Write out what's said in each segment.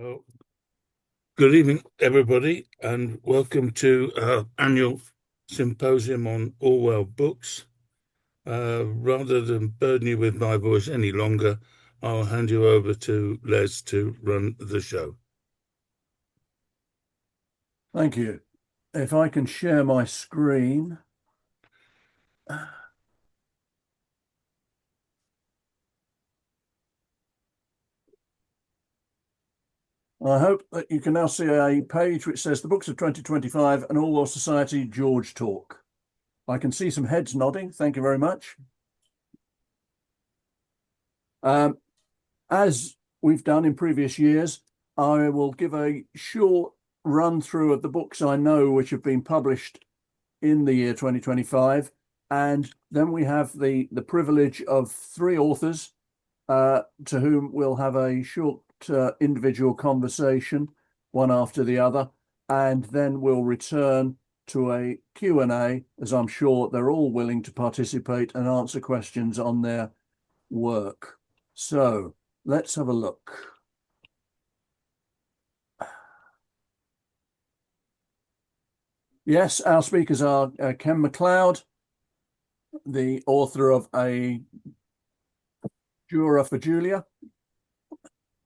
Oh, good evening, everybody, and welcome to our annual symposium on Orwell books. Rather than burden you with my voice any longer, I'll hand you over to Les to run the show. Thank you. If I can share my screen. I hope that you can now see a page which says the books of 2025 and Orwell Society George Talk. I can see some heads nodding. Thank you very much. As we've done in previous years, I will give a short run through of the books I know which have been published in the year 2025. And then we have the privilege of three authors to whom we'll have a short individual conversation, one after the other, and then we'll return to a Q&A, as I'm sure they're all willing to participate and answer questions on their work. So let's have a look. Yes, our speakers are Ken MacLeod, the author of A Juror for Julia,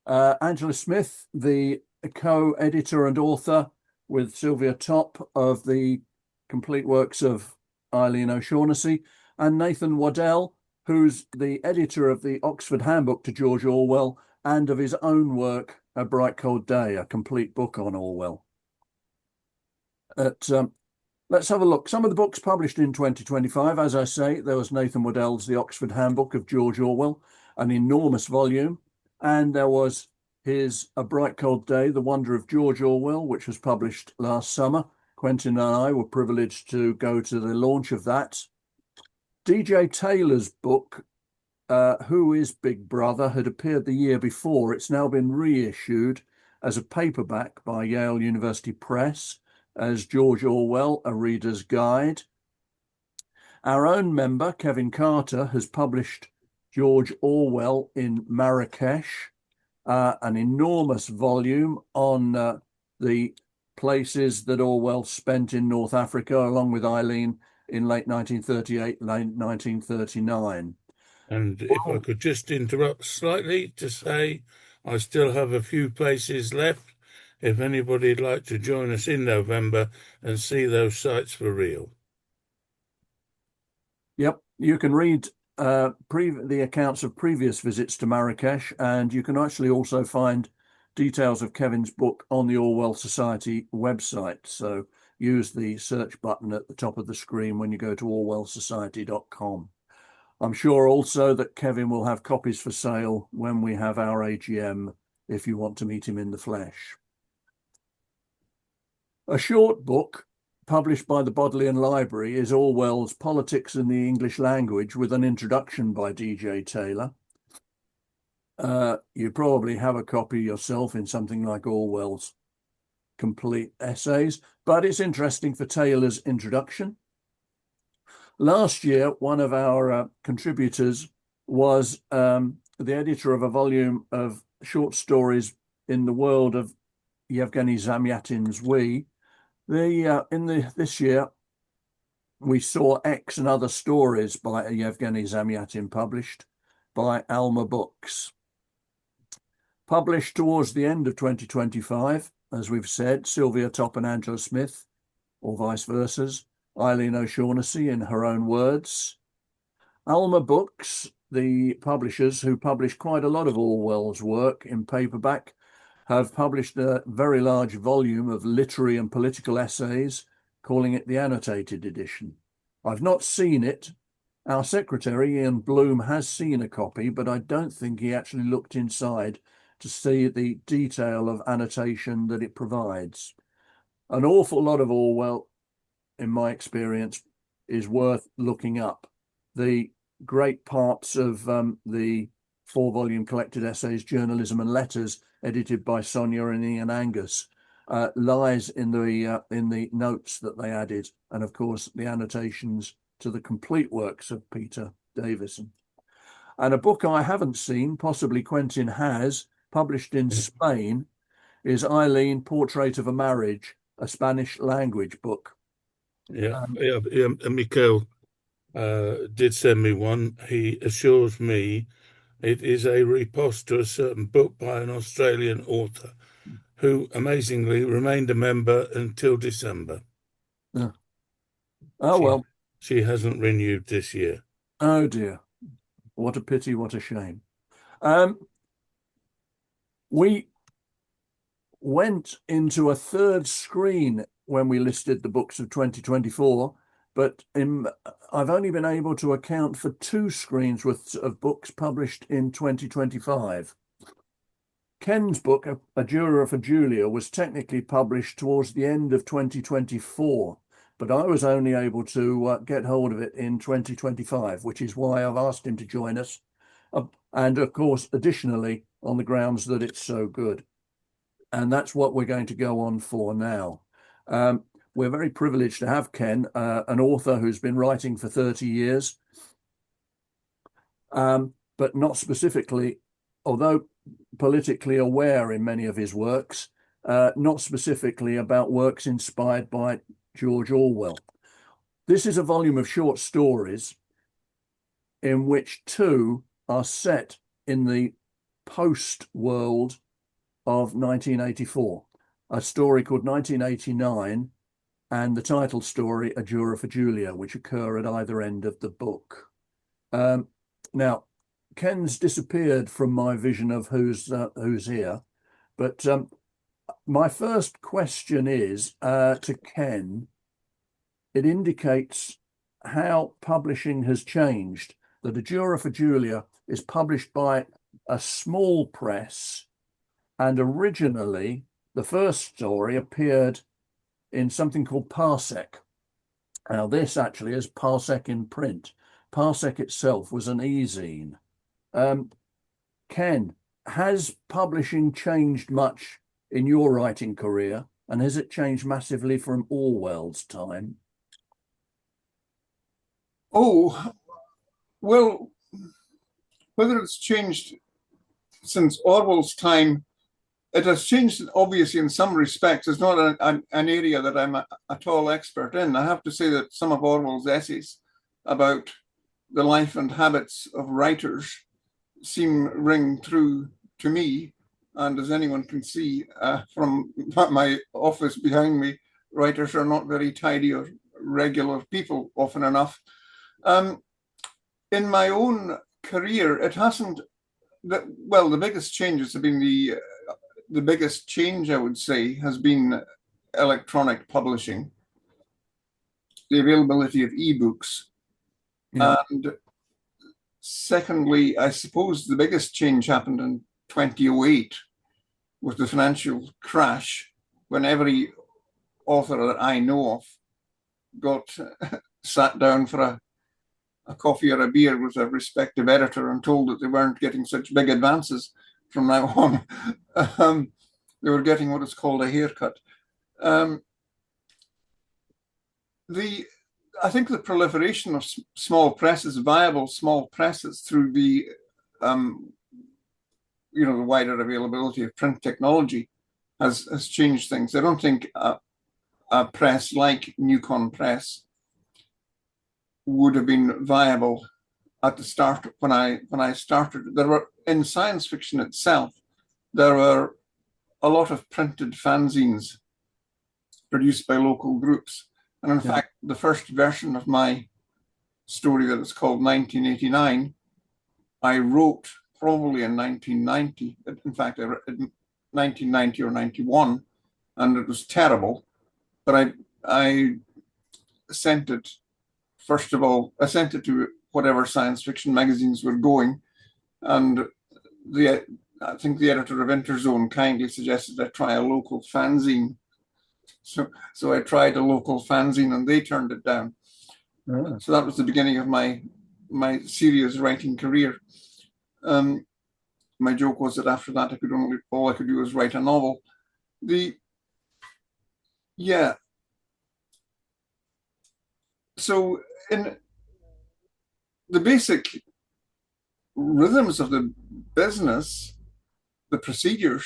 Angela Smith, the co-editor and author with Sylvia Top of the complete works of Eileen O'Shaughnessy, and Nathan Waddell, who's the editor of the Oxford Handbook to George Orwell and of his own work, A Bright Cold Day, a complete book on Orwell. Let's have a look. Some of the books published in 2025, as I say, there was Nathan Waddell's The Oxford Handbook of George Orwell, an enormous volume, and there was his A Bright Cold Day, The Wonder of George Orwell, which was published last summer. Quentin and I were privileged to go to the launch of that. DJ Taylor's book, Who is Big Brother, had appeared the year before. It's now been reissued as a paperback by Yale University Press as George Orwell, A Reader's Guide. Our own member, Kevin Carter, has published George Orwell in Marrakesh, an enormous volume on the places that Orwell spent in North Africa, along with Eileen, in late 1938, late 1939. And if I could just interrupt slightly to say, I still have a few places left if anybody'd like to join us in November and see those sites for real. Yep, you can read the accounts of previous visits to Marrakesh, and you can actually also find details of Kevin's book on the Orwell Society website. So use the search button at the top of the screen when you go to orwellsociety.com. I'm sure also that Kevin will have copies for sale when we have our AGM if you want to meet him in the flesh. A short book published by the Bodleian Library is Orwell's Politics in the English Language, with an introduction by DJ Taylor. You probably have a copy yourself in something like Orwell's complete essays, but it's interesting for Taylor's introduction. Last year, one of our contributors was the editor of a volume of short stories in the world of Yevgeny Zamyatin's We. This year, we saw X and Other Stories by Yevgeny Zamyatin, published by Alma Books. Published towards the end of 2025, as we've said, Sylvia Top and Angela Smith, or vice versa, Eileen O'Shaughnessy in her own words. Alma Books, the publishers who publish quite a lot of Orwell's work in paperback, have published a very large volume of literary and political essays, calling it the annotated edition. I've not seen it. Our secretary, Ian Bloom, has seen a copy, but I don't think he actually looked inside to see the detail of annotation that it provides. An awful lot of Orwell, in my experience, is worth looking up. The great parts of the 4-volume collected essays, Journalism and Letters, edited by Sonia and Ian Angus, lies in the notes that they added, and of course the annotations to the complete works of Peter Davison. And a book I haven't seen, possibly Quentin has, published in Spain, is Eileen, Portrait of a Marriage, a Spanish language book. Yeah, Um, yeah, yeah. Mikhail did send me one. He assures me it is a repost to a certain book by an Australian author who amazingly remained a member until December. uh, oh, She well. she hasn't renewed this year. Oh, dear. What a pity. What a shame. Um, we went into a third screen when we listed the books of 2024, but I've only been able to account for two screens worth of books published in 2025. Ken's book, A Juror for Julia, was technically published towards the end of 2024, but I was only able to get hold of it in 2025, which is why I've asked him to join us. And of course, additionally, on the grounds that it's so good. And that's what we're going to go on for now. We're very privileged to have Ken, an author who's been writing for 30 years, but not specifically, although politically aware in many of his works, not specifically about works inspired by George Orwell. This is a volume of short stories in which two are set in the post world of 1984, a story called 1989, and the title story, A Juror for Julia, which occur at either end of the book. Now, Ken's disappeared from my vision of who's here, but my first question is to Ken. It indicates how publishing has changed. That A Juror for Julia is published by a small press, and originally the first story appeared in something called Parsec. Now, this actually is Parsec in print. Parsec itself was an e-zine. Ken, has publishing changed much in your writing career, and has it changed massively from Orwell's time? Oh, well, whether it's changed since Orwell's time, it has changed obviously in some respects. It's not an area that I'm at all expert in. I have to say that some of Orwell's essays about the life and habits of writers ring true to me. And as anyone can see from my office behind me, writers are not very tidy or regular people often enough. In my own career, it hasn't. Well, the biggest changes have been the biggest change, I would say, has been electronic publishing, the availability of ebooks, Yeah. and secondly, I suppose the biggest change happened in 2008 with the financial crash, when every author that I know of got sat down for a coffee or a beer with a respective editor and told that they weren't getting such big advances from now on. They were getting what is called a haircut. I think the proliferation of small presses, viable small presses, through the the wider availability of print technology has changed things. I don't think a press like Newcon Press would have been viable at the start when I started. There were, in science fiction itself, there were a lot of printed fanzines produced by local groups. And in fact, the first version of my story, that is called 1989, I wrote probably in 1990. In fact, I wrote in 1990 or 91, and it was terrible. But I sent it, first of all, I sent it to whatever science fiction magazines were going. And I think the editor of Interzone kindly suggested I try a local fanzine. So I tried a local fanzine and they turned it down. Oh. So that was the beginning of my serious writing career. My joke was that after that, all I could do was write a novel. So in the basic rhythms of the business, the procedures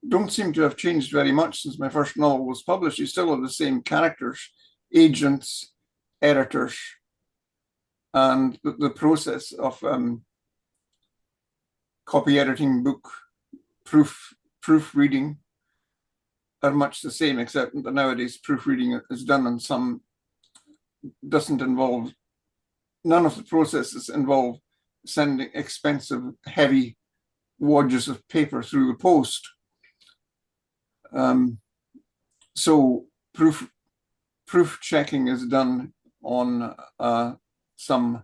don't seem to have changed very much since my first novel was published. You still have the same characters, agents, editors, and the process of copy editing, book proofreading are much the same, except that nowadays proofreading is done and some doesn't involve, none of the processes involve sending expensive, heavy wadges of paper through the post. So proof checking is done on some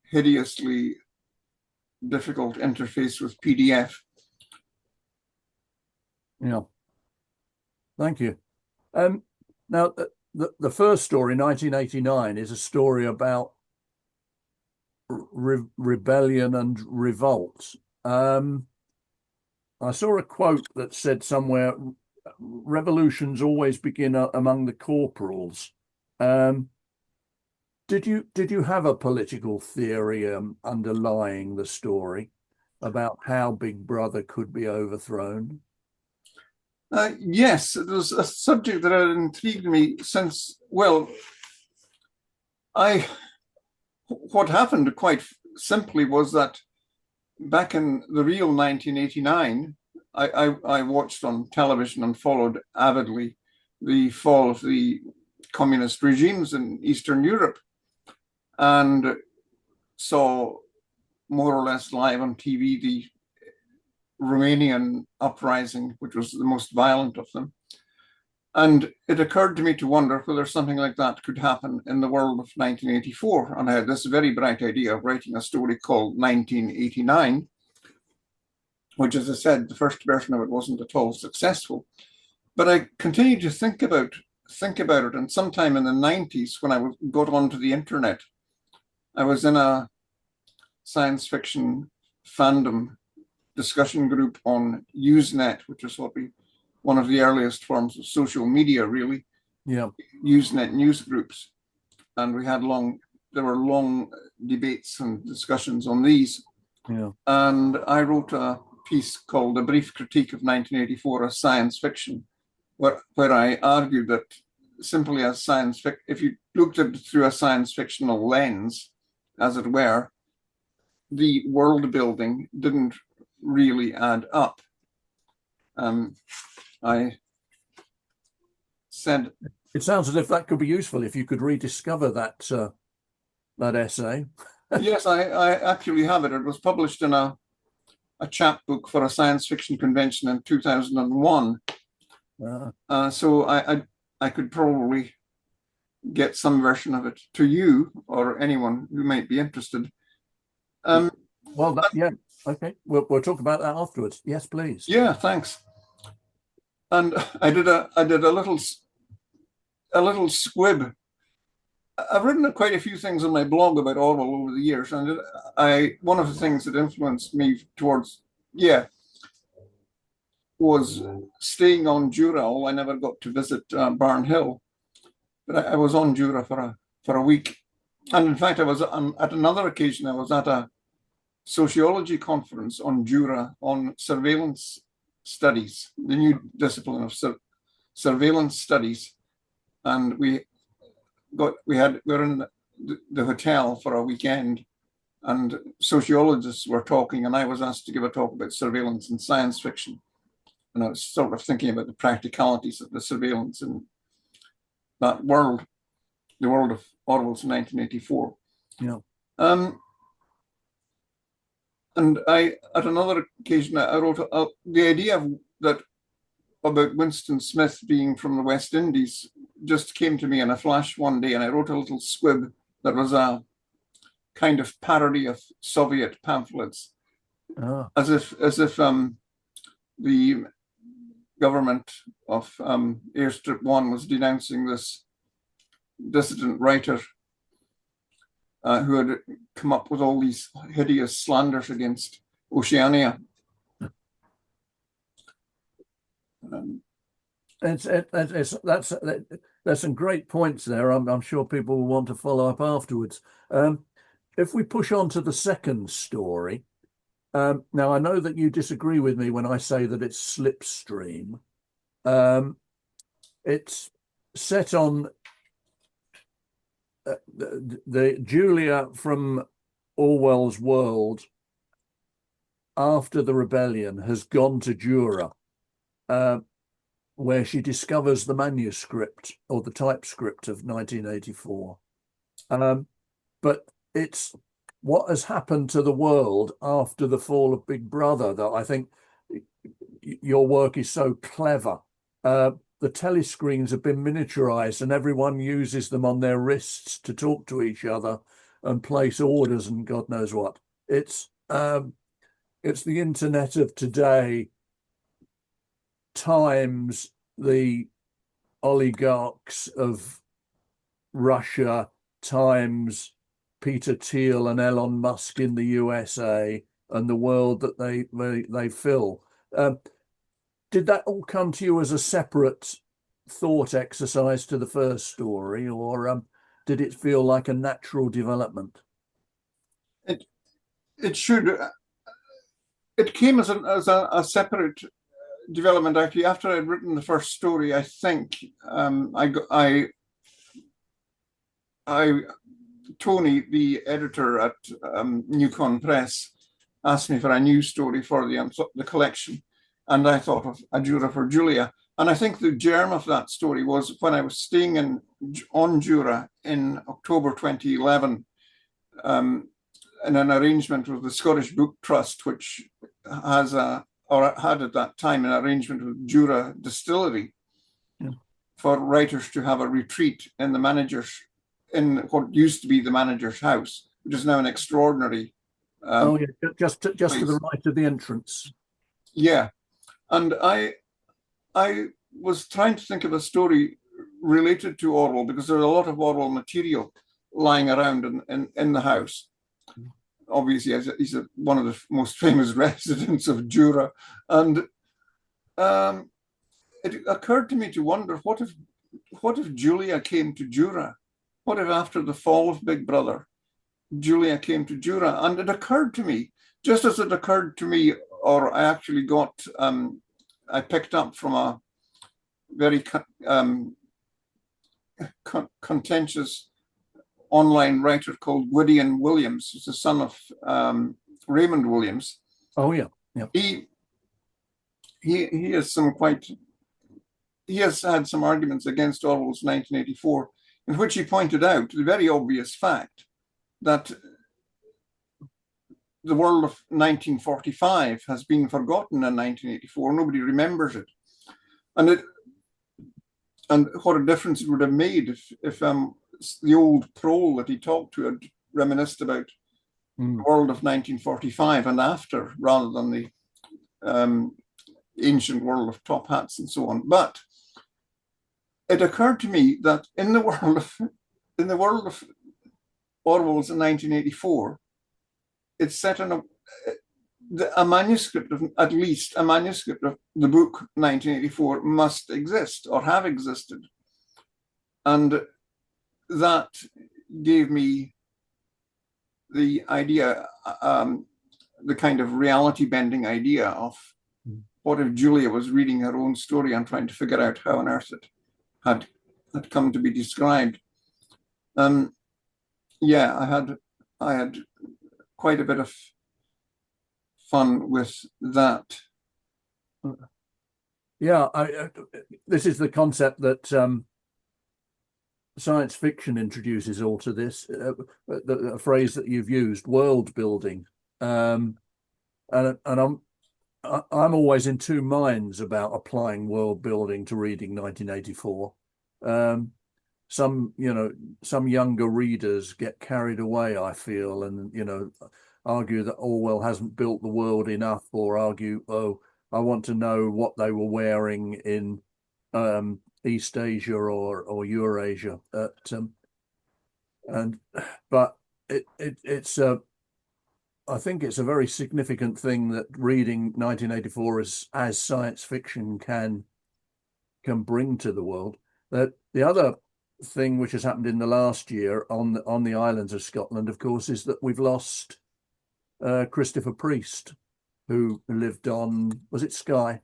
hideously difficult interface with PDF. Yeah. Thank you. Now, the first story, 1989, is a story about rebellion and revolt. I saw a quote that said somewhere, revolutions always begin among the corporals. Did you have a political theory underlying the story about how Big Brother could be overthrown? Yes, it was a subject that had intrigued me since, well, what happened quite simply was that back in the real 1989, I watched on television and followed avidly the fall of the communist regimes in Eastern Europe, and saw more or less live on TV the Romanian uprising, which was the most violent of them. And it occurred to me to wonder whether something like that could happen in the world of 1984. And I had this very bright idea of writing a story called 1989, which, as I said, the first version of it wasn't at all successful. But I continued to think about it. And sometime in the 90s, when I got onto the internet, I was in a science fiction fandom discussion group on Usenet, which is one of the earliest forms of social media, really. Yeah. Usenet news groups. And there were long debates and discussions on these. Yeah. And I wrote a piece called A Brief Critique of 1984 as Science Fiction, where I argued that simply as science fiction, if you looked at it through a science fictional lens, as it were, the world building didn't really add up. I said, it sounds as if that could be useful if you could rediscover that essay. Yes, I actually have it. It was published in a chapbook for a science fiction convention in 2001. So I could probably get some version of it to you or anyone who might be interested. Yeah, okay. We'll talk about that afterwards. Yes, please. Yeah, thanks. And I did a little squib. I've written quite a few things on my blog about Orwell over the years, and one of the things that influenced me was staying on Jura. I never got to visit Barn Hill, but I was on Jura for a week. And in fact, I was at another occasion, I was at a sociology conference on Jura on surveillance studies, the new discipline of surveillance studies. And we were in the hotel for a weekend, and sociologists were talking, and I was asked to give a talk about surveillance in science fiction. And I was sort of thinking about the practicalities of the surveillance in that world, the world of Orwell's 1984. Yeah. And at another occasion, I wrote the idea about Winston Smith being from the West Indies just came to me in a flash one day, and I wrote a little squib that was a kind of parody of Soviet pamphlets, as if the government of Airstrip 1 was denouncing this dissident writer who had come up with all these hideous slanders against Oceania. There's some great points there. I'm sure people will want to follow up afterwards. If we push on to the second story, Now, I know that you disagree with me when I say that it's slipstream. It's set on the Julia from Orwell's world after the rebellion has gone to Jura, where she discovers the manuscript or the typescript of 1984. But it's what has happened to the world after the fall of Big Brother that I think your work is so clever. The telescreens have been miniaturized and everyone uses them on their wrists to talk to each other and place orders and God knows what. It's the internet of today times the oligarchs of Russia times Peter Thiel and Elon Musk in the USA and the world that they fill. Did that all come to you as a separate thought exercise to the first story, or did it feel like a natural development? It should. It came as a separate development. Actually, after I'd written the first story, I think Tony, the editor at Newcon Press, asked me for a new story for the collection, and I thought of A Jura for Julia. And I think the germ of that story was when I was staying on Jura in October 2011, in an arrangement with the Scottish Book Trust, which had at that time an arrangement with Jura Distillery for writers to have a retreat in what used to be the manager's house, which is now an extraordinary. Just to the right of the entrance. Yeah, and I was trying to think of a story related to Orwell because there's a lot of Orwell material lying around in the house. Obviously, he's one of the most famous residents of Jura, and it occurred to me to wonder what if Julia came to Jura. What if after the fall of Big Brother, Julia came to Jura? And it occurred to me, just as it occurred to me, or I actually I picked up from a very contentious online writer called Gwydion Williams, who's the son of Raymond Williams. Oh, yeah. He has had some arguments against Orwell's 1984, in which he pointed out the very obvious fact that the world of 1945 has been forgotten in 1984. Nobody remembers it. And what a difference it would have made if the old prole that he talked to had reminisced about the world of 1945 and after, rather than the ancient world of top hats and so on. But it occurred to me that in the world of Orwell's in 1984, it's set in a manuscript of at least a manuscript of the book 1984 must exist or have existed, and that gave me the idea, the kind of reality bending idea of what if Julia was reading her own story and trying to figure out how on earth it had come to be described. Yeah, I had quite a bit of fun with that. Yeah, this is the concept that science fiction introduces all to this, a phrase that you've used, world building. And I'm always in two minds about applying world building to reading 1984. Some younger readers get carried away, I feel, and argue that Orwell hasn't built the world enough, or argue, oh, I want to know what they were wearing in East Asia or Eurasia. But it's I think it's a very significant thing that reading 1984 as science fiction can bring to the world. That the other thing which has happened in the last year on the islands of Scotland, of course, is that we've lost Christopher Priest, who lived on, was it Skye?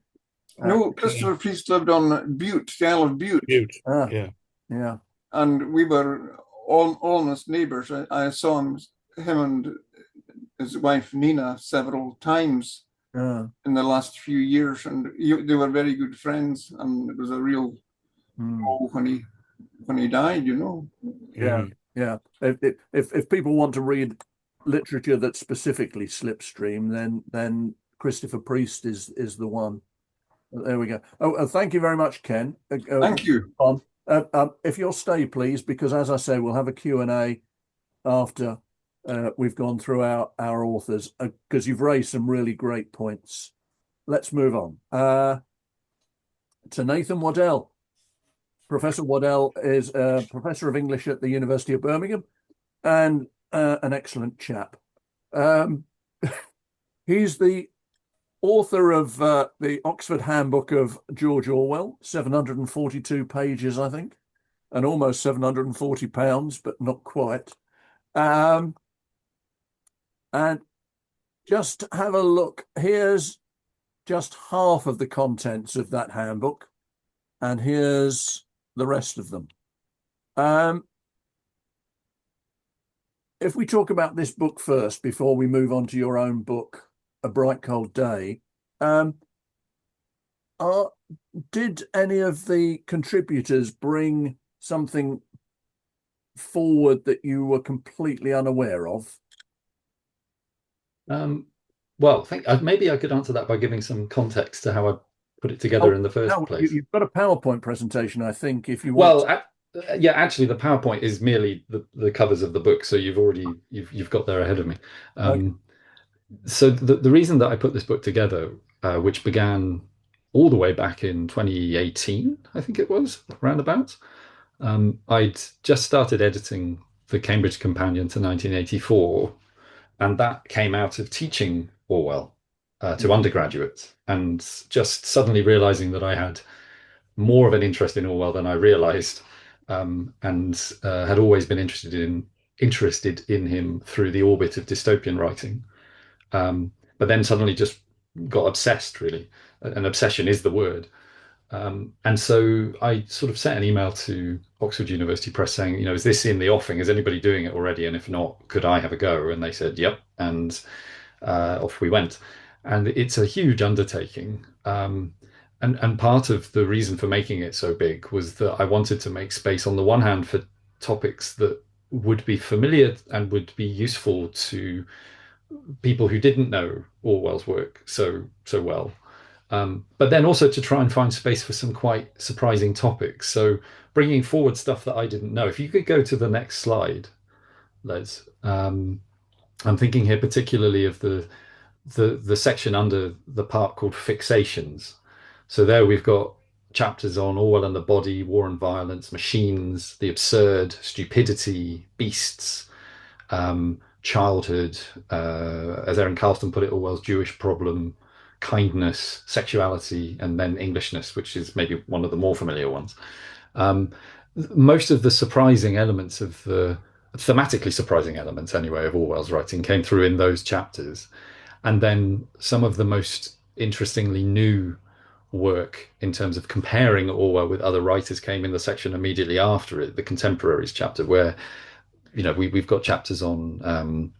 No, Christopher Priest lived on Bute, the Isle of Bute, Huge. Ah, Yeah. yeah. and we were almost neighbours. I saw him and his wife Nina several times Ah, in the last few years, and they were very good friends. And it was a real mm, blow when he died. You know. yeah, Mm. yeah. If people want to read literature that specifically slipstream, then Christopher Priest is the one. There we go. Oh, thank you very much, Ken. Thank you. On. If you'll stay, please, because as I say, we'll have a Q&A after we've gone through our authors, because you've raised some really great points. Let's move on to Nathan Waddell. Professor Waddell is a professor of English at the University of Birmingham and an excellent chap. He's the author of the Oxford Handbook of George Orwell, 742 pages, I think, and almost 740 pounds, but not quite. And just have a look. Here's just half of the contents of that handbook, and here's the rest of them. If we talk about this book first, before we move on to your own book, A Bright Cold Day, are, did any of the contributors bring something forward that you were completely unaware of? Well, maybe I could answer that by giving some context to how I put it together Oh, in the first no, place. you've got a PowerPoint presentation, I think, if you want. Well, yeah, actually, the PowerPoint is merely the covers of the book, so you've got there ahead of me. Okay. So the reason that I put this book together, which began all the way back in 2018, I think it was, roundabout. I'd just started editing the Cambridge Companion to 1984, and that came out of teaching Orwell to undergraduates, and just suddenly realizing that I had more of an interest in Orwell than I realized, and had always been interested in him through the orbit of dystopian writing. But then suddenly just got obsessed, really. An obsession is the word. And so I sort of sent an email to Oxford University Press saying, is this in the offing? Is anybody doing it already? And if not, could I have a go? And they said, yep. And off we went. And it's a huge undertaking. And part of the reason for making it so big was that I wanted to make space, on the one hand, for topics that would be familiar and would be useful to people who didn't know Orwell's work so well. But then also to try and find space for some quite surprising topics. So bringing forward stuff that I didn't know. If you could go to the next slide, Les. I'm thinking here particularly of the section under the part called Fixations. So there we've got chapters on Orwell and the body, war and violence, machines, the absurd, stupidity, beasts, childhood, as Erin Carlston put it, Orwell's Jewish problem, kindness, sexuality, and then Englishness, which is maybe one of the more familiar ones. Um, Most of the surprising elements of the thematically surprising elements, anyway, of Orwell's writing came through in those chapters. And then some of the most interestingly new work in terms of comparing Orwell with other writers came in the section immediately after it, the contemporaries chapter, where we've got chapters on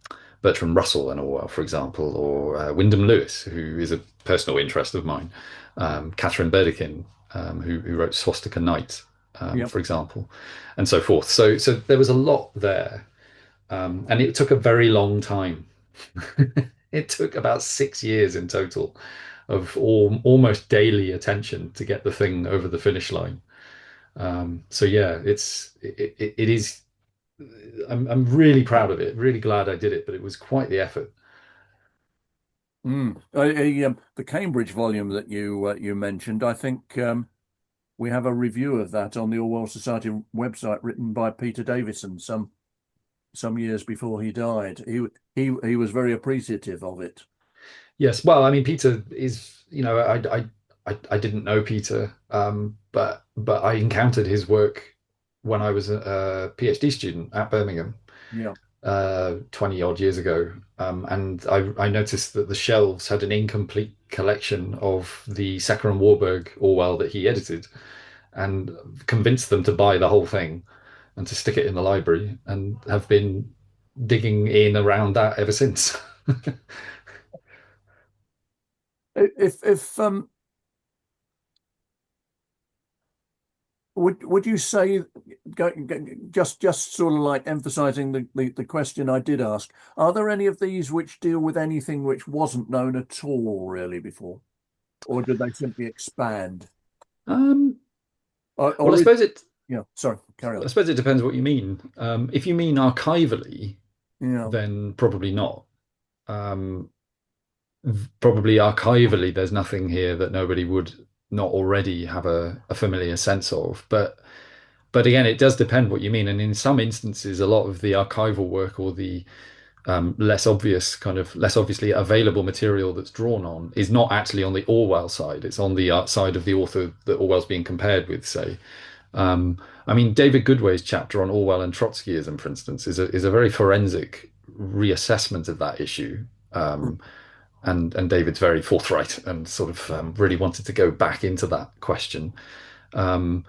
Bertrand Russell and Orwell, for example, or Wyndham Lewis, who is a personal interest of mine, Catherine Burdekin, who wrote Swastika Night, Yep. for example, and so forth. So there was a lot there, and it took a very long time. It took about 6 years in total of almost daily attention to get the thing over the finish line. So yeah, it is. I'm really proud of it. Really glad I did it, but it was quite the effort. The Cambridge volume that you mentioned, I think we have a review of that on the Orwell Society website, written by Peter Davison some years before he died. He was very appreciative of it. Yes, well, I mean, Peter is, I didn't know Peter, but I encountered his work when I was a PhD student at Birmingham. Yeah. 20 odd years ago. And I noticed that the shelves had an incomplete collection of the Sacker and Warburg Orwell that he edited, and convinced them to buy the whole thing and to stick it in the library, and have been digging in around that ever since. If would you say, just sort of like emphasizing the question I did ask, are there any of these which deal with anything which wasn't known at all really before, or did they simply expand? Um, well, Or is, yeah, sorry, carry I on. suppose it depends what you mean. If you mean archivally, Yeah. then probably not. Um, Probably archivally, there's nothing here that nobody would not already have a familiar sense of. But again, it does depend what you mean. And in some instances, a lot of the archival work, or the less obvious, kind of less obviously available material that's drawn on, is not actually on the Orwell side. It's on the side of the author that Orwell's being compared with, say. Um, I mean, David Goodway's chapter on Orwell and Trotskyism, for instance, is a very forensic reassessment of that issue. And David's very forthright and sort of really wanted to go back into that question. Um,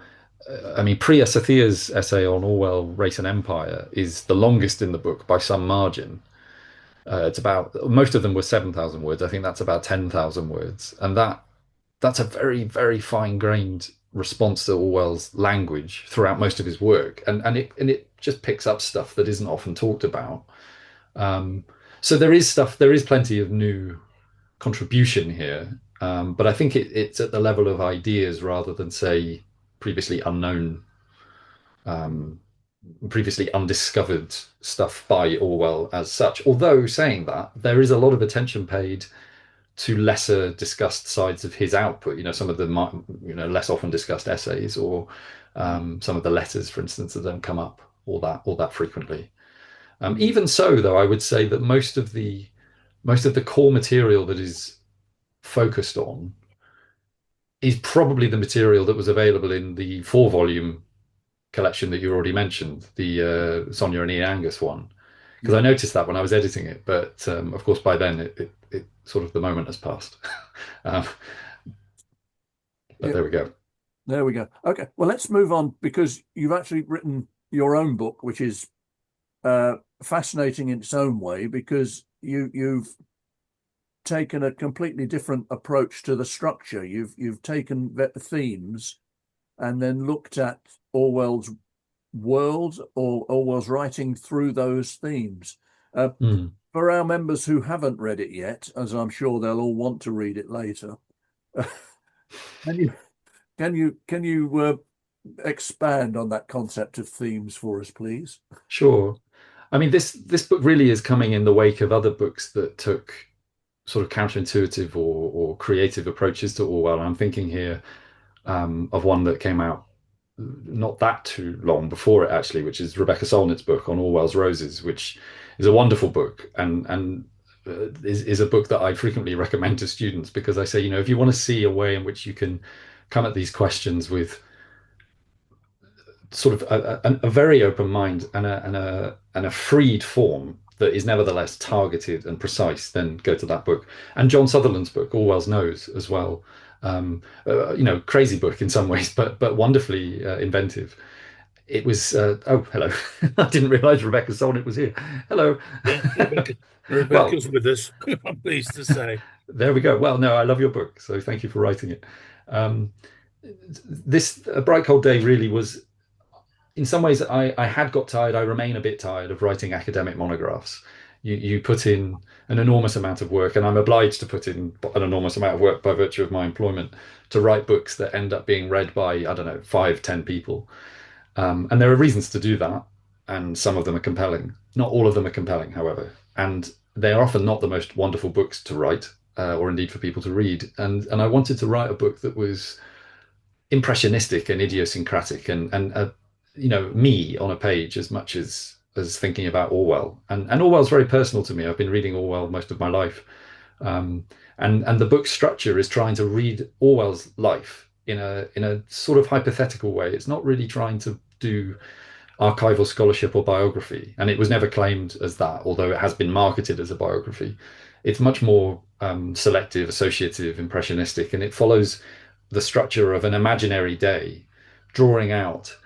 I mean, Priya Sathia's essay on Orwell, Race and Empire is the longest in the book by some margin. It's about, most of them were 7,000 words. I think that's about 10,000 words, and that's a very, very fine-grained response to Orwell's language throughout most of his work, and it just picks up stuff that isn't often talked about. Um, so there is plenty of new contribution here, but I think it's at the level of ideas rather than, say, previously unknown, um, previously undiscovered stuff by Orwell as such. Although saying that, there is a lot of attention paid to lesser discussed sides of his output. Some of the less often discussed essays, or some of the letters, for instance, that don't come up all that frequently. Even so, though, I would say that most of the core material that is focused on is probably the material that was available in the 4 volume collection that you already mentioned, the Sonia and Ian Angus one. Because I Yeah. noticed that when I was editing it, but of course by then it sort of, the moment has passed. um, but Yeah. there we go. There we go. Okay. Well, let's move on, because you've actually written your own book, which is fascinating in its own way, because you've taken a completely different approach to the structure. You've taken themes and then looked at Orwell's world, or Orwell's writing through those themes. Mm. For our members who haven't read it yet, as I'm sure they'll all want to read it later, can you can you expand on that concept of themes for us, please? Sure. I mean, this book really is coming in the wake of other books that took sort of counterintuitive or creative approaches to Orwell. I'm thinking here of one that came out not that too long before it, actually, which is Rebecca Solnit's book on Orwell's Roses, which is a wonderful book, and is a book that I frequently recommend to students, because I say, if you want to see a way in which you can come at these questions with sort of a very open mind and a freed form that is nevertheless targeted and precise, then go to that book. And John Sutherland's book, Orwell's Nose, as well. Crazy book in some ways, but wonderfully inventive. It was. Oh, hello! I didn't realise Rebecca Solnit was here. Hello. Yeah, Well, Rebecca's with us. I'm pleased to say. there we go. Well, no, I love your book, so thank you for writing it. Um, this A Bright Cold Day really was, in some ways, I had got tired. I remain a bit tired of writing academic monographs. You put in an enormous amount of work, and I'm obliged to put in an enormous amount of work by virtue of my employment, to write books that end up being read by, I don't know, 5, 10 people. And there are reasons to do that, and some of them are compelling. Not all of them are compelling, however, and they are often not the most wonderful books to write, or indeed for people to read. And I wanted to write a book that was impressionistic and idiosyncratic, and me on a page, as much as thinking about Orwell. And Orwell's very personal to me. I've been reading Orwell most of my life, um, and the book's structure is trying to read Orwell's life in a sort of hypothetical way. It's not really trying to do archival scholarship or biography, and it was never claimed as that, although it has been marketed as a biography. It's much more selective, associative, impressionistic, and it follows the structure of an imaginary day, drawing out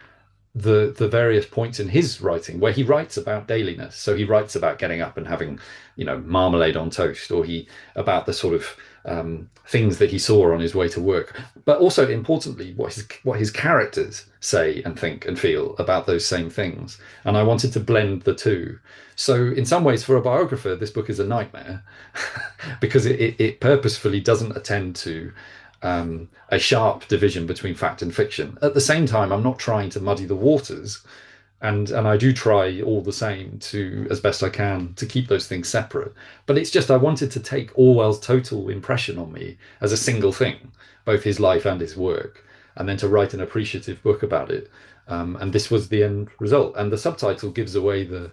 the various points in his writing where he writes about dailiness. So he writes about getting up and having, marmalade on toast, or he about the sort of things that he saw on his way to work. But also importantly, what his characters say and think and feel about those same things. And I wanted to blend the two. So in some ways, for a biographer, this book is a nightmare because it purposefully doesn't attend to a sharp division between fact and fiction. At the same time, I'm not trying to muddy the waters, and I do try all the same to, as best I can, to keep those things separate. But it's just I wanted to take Orwell's total impression on me as a single thing, both his life and his work, and then to write an appreciative book about it. And this was the end result. And the subtitle gives away the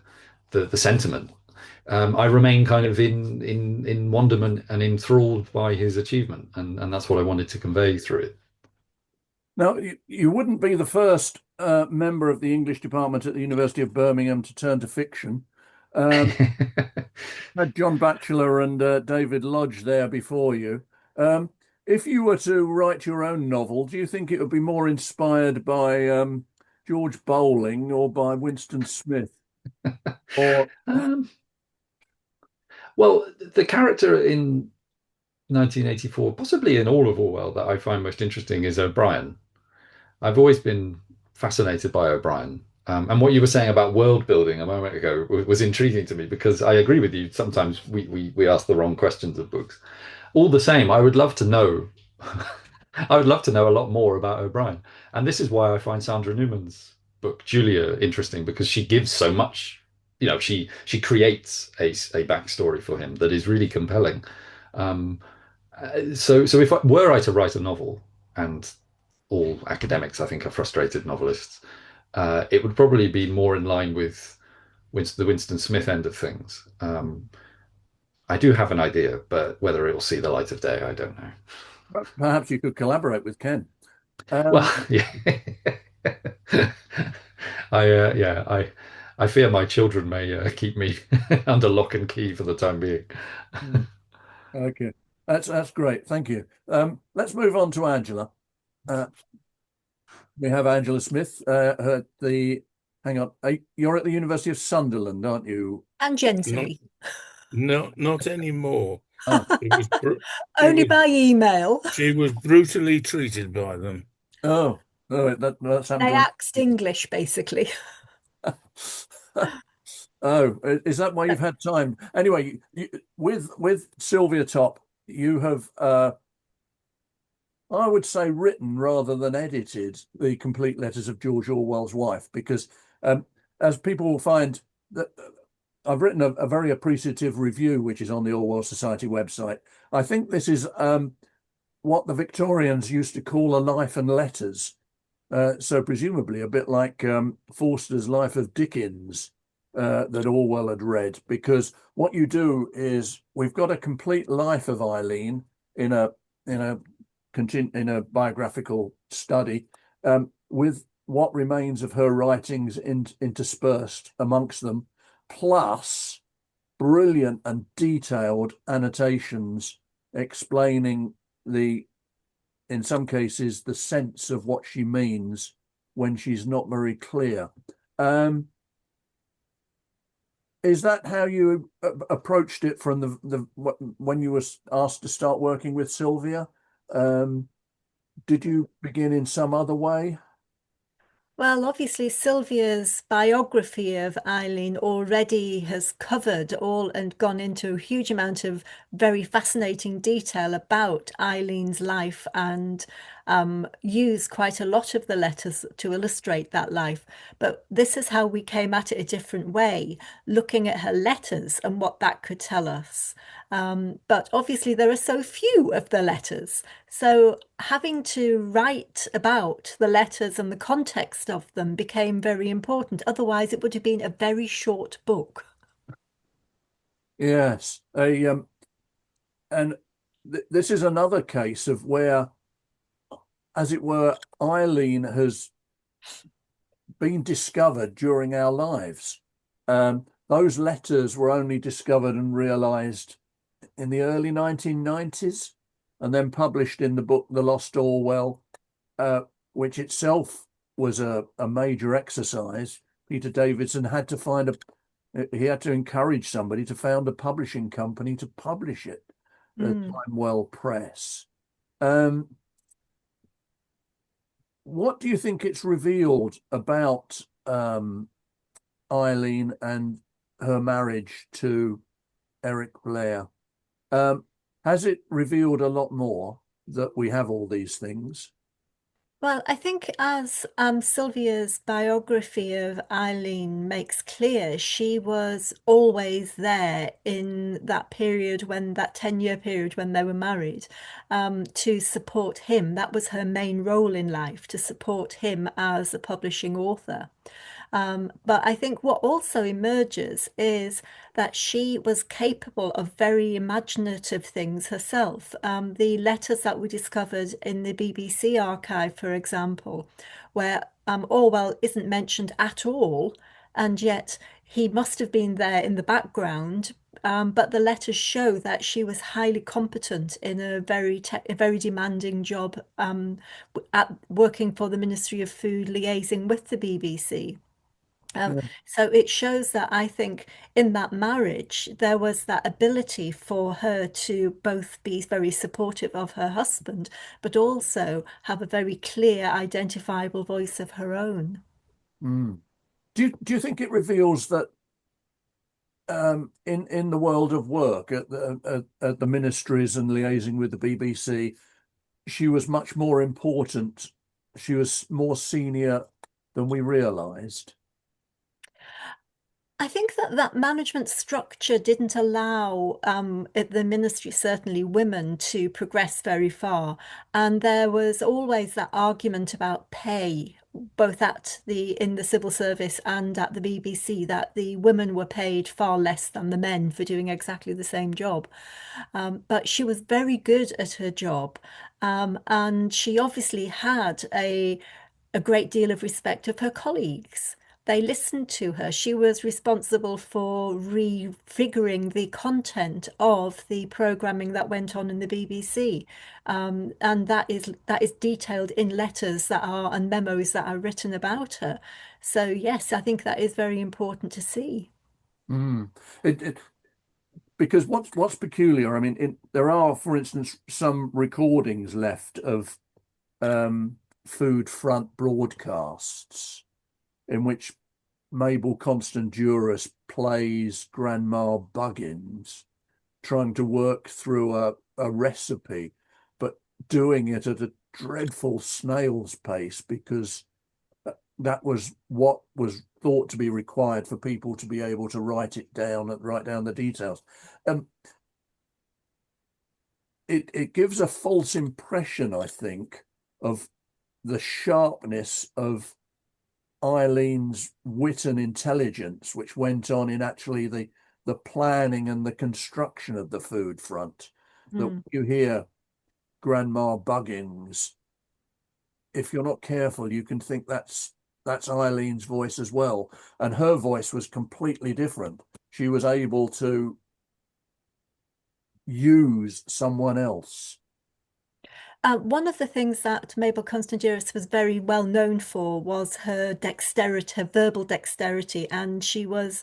sentiment. I remain kind of in wonderment and enthralled by his achievement, and that's what I wanted to convey through it. Now, you wouldn't be the first member of the English department at the University of Birmingham to turn to fiction. Had John Batchelor and David Lodge there before you. If you were to write your own novel, do you think it would be more inspired by George Bowling or by Winston Smith? Or Well, the character in 1984, possibly in all of Orwell, that I find most interesting is O'Brien. I've always been fascinated by O'Brien. And what you were saying about world building a moment ago was intriguing to me because I agree with you. Sometimes we ask the wrong questions of books. All the same, I would love to know. I would love to know a lot more about O'Brien. And this is why I find Sandra Newman's book, Julia, interesting because she gives so much. She creates a backstory for him that is really compelling. Um, so if were I to write a novel, and all academics, I think, are frustrated novelists, it would probably be more in line with the Winston Smith end of things. I do have an idea, but whether it will see the light of day, I don't know. perhaps you could collaborate with Ken. Well, yeah. I fear my children may keep me under lock and key for the time being. Okay, that's great. Thank you. Let's move on to Angela. We have Angela Smith. Hang on, you're at the University of Sunderland, aren't you? Tangentially. Not anymore. Only by email. She was brutally treated by them. Oh, that's happened. They axed English, basically. Oh, is that why you've had time? Anyway, with Sylvia Top, you have, I would say, written rather than edited the complete letters of George Orwell's wife, because as people will find, that I've written a very appreciative review, which is on the Orwell Society website. I think this is what the Victorians used to call a life and letters. So presumably a bit like Forster's Life of Dickens that Orwell had read, because what you do is we've got a complete life of Eileen in a biographical study with what remains of her writings interspersed amongst them, plus brilliant and detailed annotations explaining in some cases, the sense of what she means when she's not very clear. Is that how you approached it from when you were asked to start working with Sylvia? Did you begin in some other way? Well, obviously, Sylvia's biography of Eileen already has covered all and gone into a huge amount of very fascinating detail about Eileen's life and used quite a lot of the letters to illustrate that life. But this is how we came at it a different way, looking at her letters and what that could tell us. But obviously, there are so few of the letters. So having to write about the letters and the context of them became very important. Otherwise, it would have been a very short book. Yes. And this is another case of where, as it were, Eileen has been discovered during our lives. Those letters were only discovered and realized in the early 1990s and then published in the book The Lost Orwell, which itself was a major exercise. Peter Davidson had to he had to encourage somebody to found a publishing company to publish it, the Timewell Press. What do you think it's revealed about Eileen and her marriage to Eric Blair? Has it revealed a lot more that we have all these things? Well, I think as Sylvia's biography of Eileen makes clear, she was always there in that period when that 10-year period when they were married, to support him. That was her main role in life, to support him as a publishing author. But I think what also emerges is that she was capable of very imaginative things herself. The letters that we discovered in the BBC archive, for example, where Orwell isn't mentioned at all, and yet he must have been there in the background. But the letters show that she was highly competent in a very demanding job, at working for the Ministry of Food, liaising with the BBC. Um, Yeah. so it shows that I think in that marriage, there was that ability for her to both be very supportive of her husband, but also have a very clear, identifiable voice of her own. Mm. Do you think it reveals that in the world of work at the ministries and liaising with the BBC, she was much more important. She was more senior than we realised. I think that that management structure didn't allow at the ministry, certainly women, to progress very far. And there was always that argument about pay, both in the civil service and at the BBC, that the women were paid far less than the men for doing exactly the same job. But she was very good at her job. And she obviously had a great deal of respect of her colleagues. They listened to her. She was responsible for refiguring the content of the programming that went on in the BBC, and that is detailed in letters that are and memos that are written about her. So yes, I think that is very important to see. Mm. Because what's peculiar, I mean, there are, for instance, some recordings left of food front broadcasts in which Mabel Constant Duras plays Grandma Buggins trying to work through a recipe, but doing it at a dreadful snail's pace because that was what was thought to be required for people to be able to write it down and write down the details. It gives a false impression, I think, of the sharpness of Eileen's wit and intelligence, which went on in actually the planning and the construction of the food front. That Mm. you hear Grandma Buggins, if you're not careful, you can think that's Eileen's voice as well. And her voice was completely different. She was able to use someone else. One of the things that Mabel Constantinos was very well known for was her dexterity, her verbal dexterity, and she was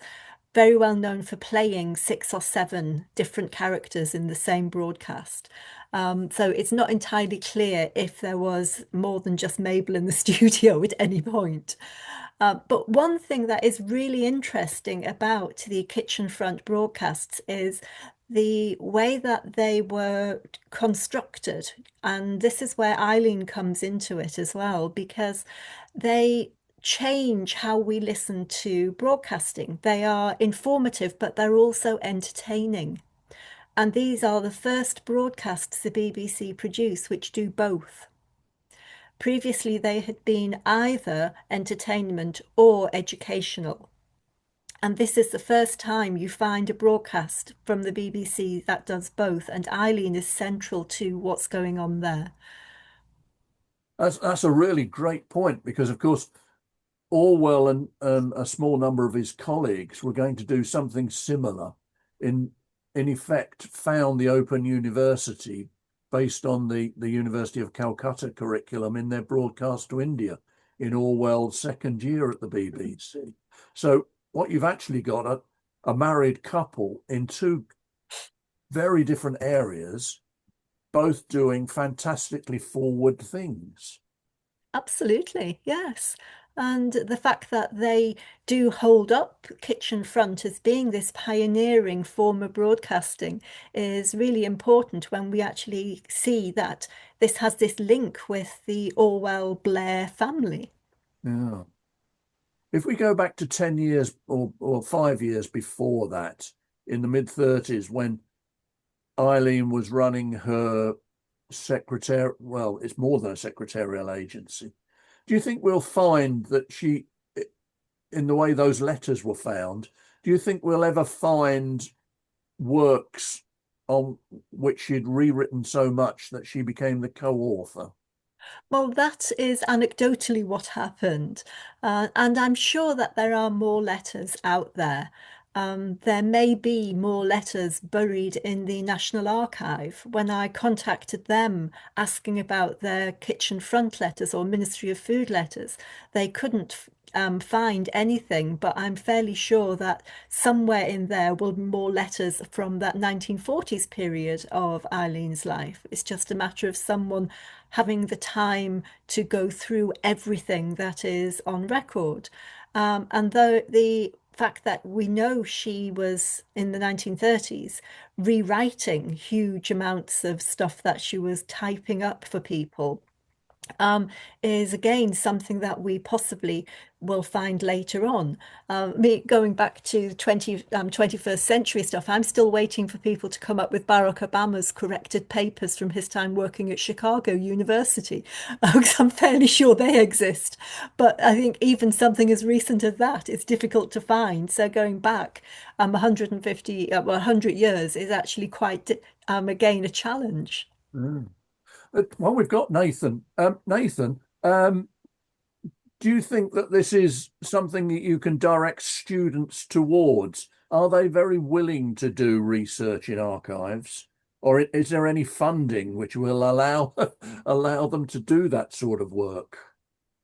very well known for playing 6 or 7 different characters in the same broadcast. So it's not entirely clear if there was more than just Mabel in the studio at any point. But one thing that is really interesting about the kitchen front broadcasts is the way that they were constructed. And this is where Eileen comes into it as well, because they change how we listen to broadcasting. They are informative, but they're also entertaining. And these are the first broadcasts the BBC produce which do both. Previously, they had been either entertainment or educational. And this is the first time you find a broadcast from the BBC that does both. And Eileen is central to what's going on there. That's a really great point because, of course, Orwell and a small number of his colleagues were going to do something similar. In in effect, found the Open University based on the University of Calcutta curriculum in their broadcast to India in Orwell's second year at the BBC. So what you've actually got a married couple in two very different areas, both doing fantastically forward things. Absolutely, yes. And the fact that they do hold up Kitchen Front as being this pioneering form of broadcasting is really important when we actually see that this has this link with the Orwell Blair family. Yeah. If we go back to 10 years or 5 years before that, in the mid 30s, when Eileen was running her secretary, well, it's more than a secretarial agency. Do you think we'll find that she, in the way those letters were found, do you think we'll ever find works on which she'd rewritten so much that she became the co-author? Well, that is anecdotally what happened. And I'm sure that there are more letters out there. There may be more letters buried in the National Archive. When I contacted them asking about their kitchen front letters or Ministry of Food letters, they couldn't find anything, but I'm fairly sure that somewhere in there will be more letters from that 1940s period of Eileen's life. It's just a matter of someone having the time to go through everything that is on record. And though the fact that we know she was in the 1930s rewriting huge amounts of stuff that she was typing up for people is again something that we possibly will find later on. Me going back to 21st century stuff, I'm still waiting for people to come up with Barack Obama's corrected papers from his time working at Chicago University, because I'm fairly sure they exist. But I think even something as recent as that is difficult to find. So going back 150, 100 years is actually quite, again, a challenge. Mm. Well, we've got Nathan. Nathan, do you think that this is something that you can direct students towards? Are they very willing to do research in archives, or is there any funding which will allow allow them to do that sort of work?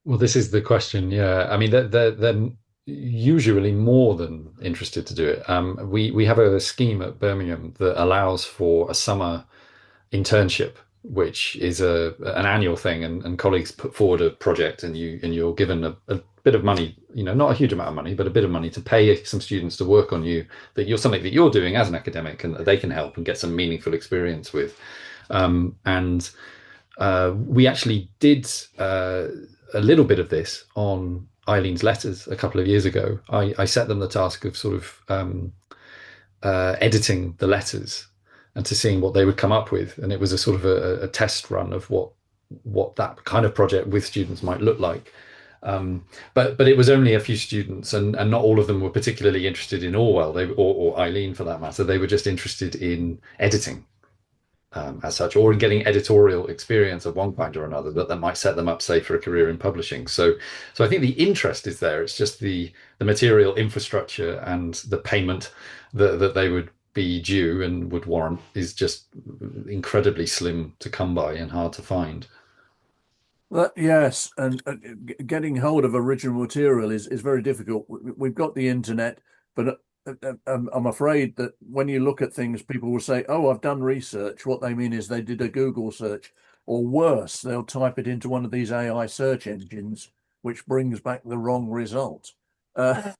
Well, this is the question. Yeah, I mean, they're usually more than interested to do it. We have a scheme at Birmingham that allows for a summer internship, which is a an annual thing, and colleagues put forward a project, and you're given a bit of money, not a huge amount of money, but a bit of money to pay some students to work on you that you're something that you're doing as an academic, and they can help and get some meaningful experience with. And we actually did a little bit of this on Eileen's letters a couple of years ago. I set them the task of sort of editing the letters and to seeing what they would come up with. And it was a sort of a test run of what that kind of project with students might look like. But it was only a few students, and not all of them were particularly interested in Orwell, or Eileen for that matter. They were just interested in editing as such, or in getting editorial experience of one kind or another that might set them up, say, for a career in publishing. So I think the interest is there. It's just the material infrastructure and the payment that they would be due and would warrant is just incredibly slim to come by and hard to find. Yes, and getting hold of original material is very difficult. We've got the internet, but I'm afraid that when you look at things, people will say, "Oh, I've done research." What they mean is they did a Google search, or worse, they'll type it into one of these AI search engines, which brings back the wrong result.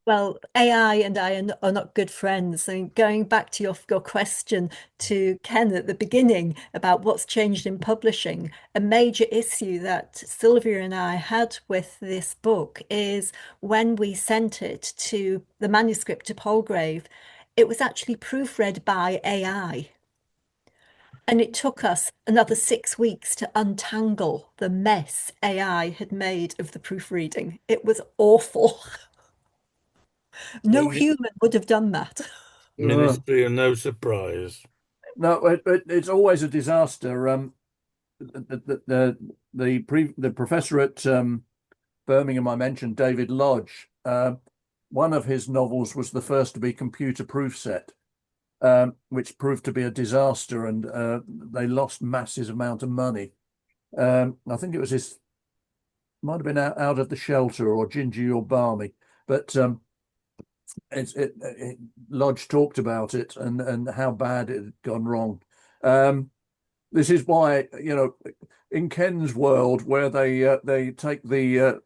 Well, AI and I are not good friends. And going back to your question to Ken at the beginning about what's changed in publishing, a major issue that Sylvia and I had with this book is when we sent it to the manuscript to Palgrave, it was actually proofread by AI. And it took us another 6 weeks to untangle the mess AI had made of the proofreading. It was awful. No The human would have done that. Ministry of No Surprise. No, it's always a disaster. The professor at Birmingham, I mentioned David Lodge. One of his novels was the first to be computer proof set, which proved to be a disaster, and they lost massive amount of money. I think it was might have been out of the Shelter or Gingy or Balmy, but Lodge talked about it and how bad it had gone wrong. This is why, in Ken's world, where they take the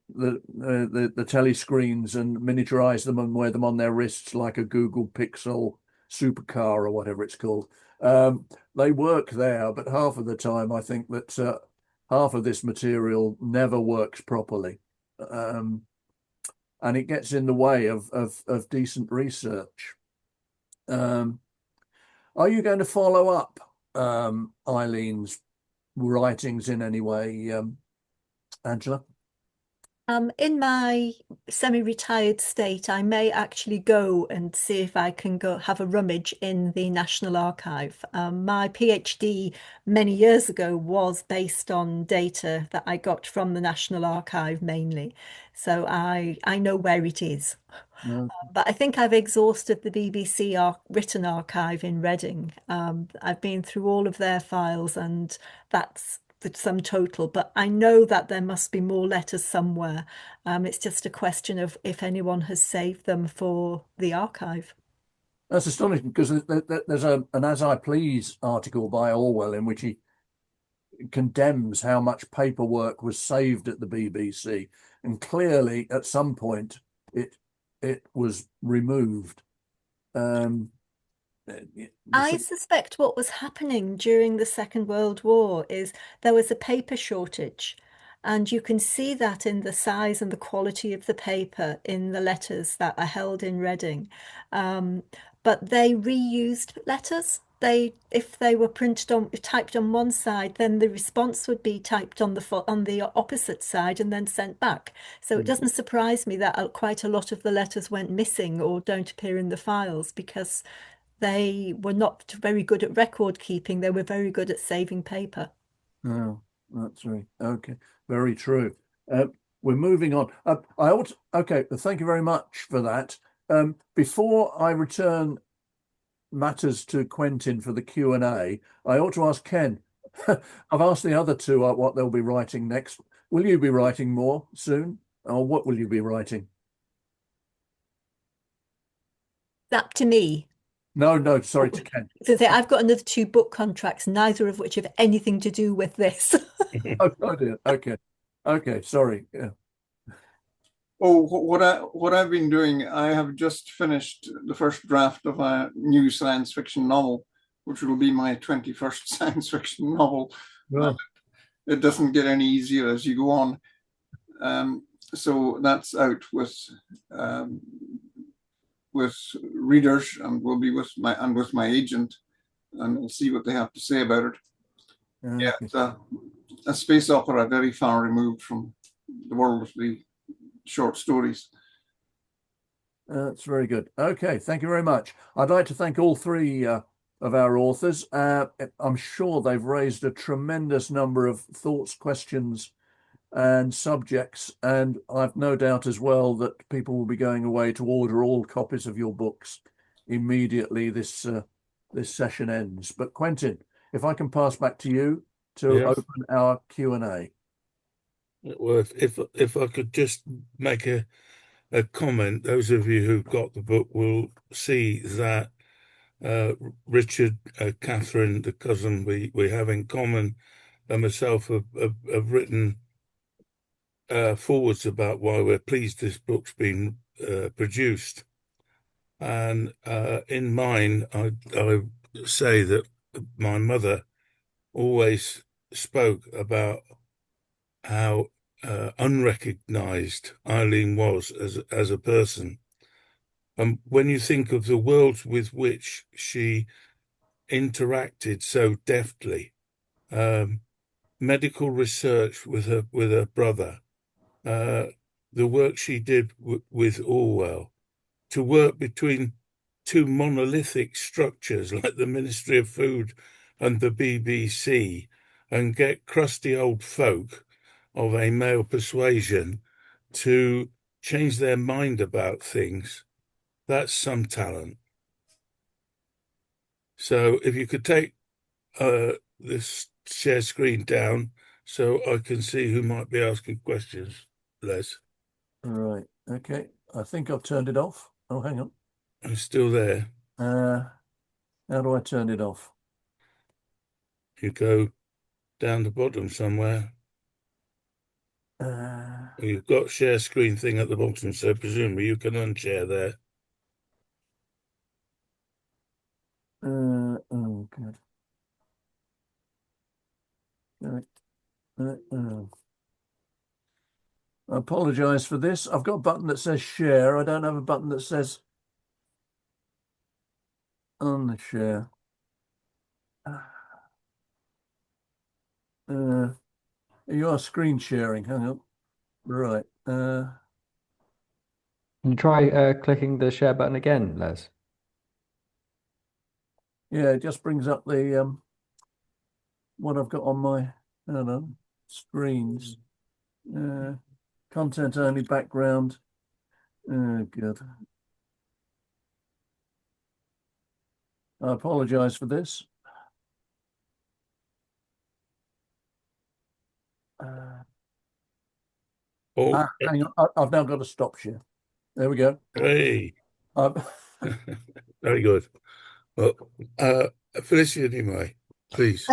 telly screens and miniaturize them and wear them on their wrists like a Google Pixel supercar or whatever it's called. They work there, but half of the time I think that half of this material never works properly. And it gets in the way of decent research. Are you going to follow up Eileen's writings in any way, Angela? In my semi-retired state, I may actually go and see if I can go have a rummage in the National Archive. My PhD many years ago was based on data that I got from the National Archive mainly, so I know where it is. No. But I think I've exhausted the BBC written archive in Reading. I've been through all of their files, and that's the sum total. But I know that there must be more letters somewhere. It's just a question of if anyone has saved them for the archive. That's astonishing, because there's an As I Please article by Orwell in which he condemns how much paperwork was saved at the BBC, and clearly at some point it was removed. I suspect what was happening during the Second World War is there was a paper shortage, and you can see that in the size and the quality of the paper in the letters that are held in Reading. But they reused letters. If they were typed on one side, then the response would be typed on the opposite side and then sent back. So it doesn't surprise me that quite a lot of the letters went missing or don't appear in the files, because they were not very good at record keeping. They were very good at saving paper. Oh, that's right. Okay, very true. We're moving on. Okay, thank you very much for that. Before I return matters to Quentin for the Q&A, I ought to ask Ken. I've asked the other two what they'll be writing next. Will you be writing more soon? Or what will you be writing? It's up to me. No, sorry, to Ken. So I've got another 2 book contracts, neither of which have anything to do with this. Oh dear. Okay, sorry. Yeah. Oh, what I've been doing, I have just finished the first draft of a new science fiction novel, which will be my 21st science fiction novel. Well, it doesn't get any easier as you go on. So that's out with readers, and will be with my agent, and we'll see what they have to say about it. okay. Yeah, it's a space opera very far removed from the world of the short stories. That's very good. Okay, thank you very much. I'd like to thank all 3 of our authors. I'm sure they've raised a tremendous number of thoughts, questions, and subjects, and I've no doubt as well that people will be going away to order all copies of your books immediately this session ends. But Quentin, if I can pass back to you to open our Q&A. Well, if I could just make a comment, those of you who've got the book will see that Richard, Catherine, the cousin we have in common, and myself have written forwards about why we're pleased this book's been produced. And in mine, I say that my mother always spoke about how unrecognized Eileen was as a person. And when you think of the world with which she interacted so deftly, medical research with her brother, the work she did with Orwell, to work between 2 monolithic structures like the Ministry of Food and the BBC, and get crusty old folk of a male persuasion to change their mind about things, that's some talent. So if you could take this share screen down so I can see who might be asking questions, Les. Right. Okay. I think I've turned it off. Oh, hang on. I'm still there. How do I turn it off? You go down the bottom somewhere. You've got share screen thing at the bottom, so presumably you can unshare there. Oh, God. I apologize for this. I've got a button that says share. I don't have a button that says unshare. You are screen sharing. Hang on. Right. Can you try clicking the share button again, Les? Yeah, it just brings up the what I've got on my screens. Content only background. Oh, good. I apologize for this. Hang on. I've now got a stop share. There we go. Hey, very good. Well, Felicia Nimai, please.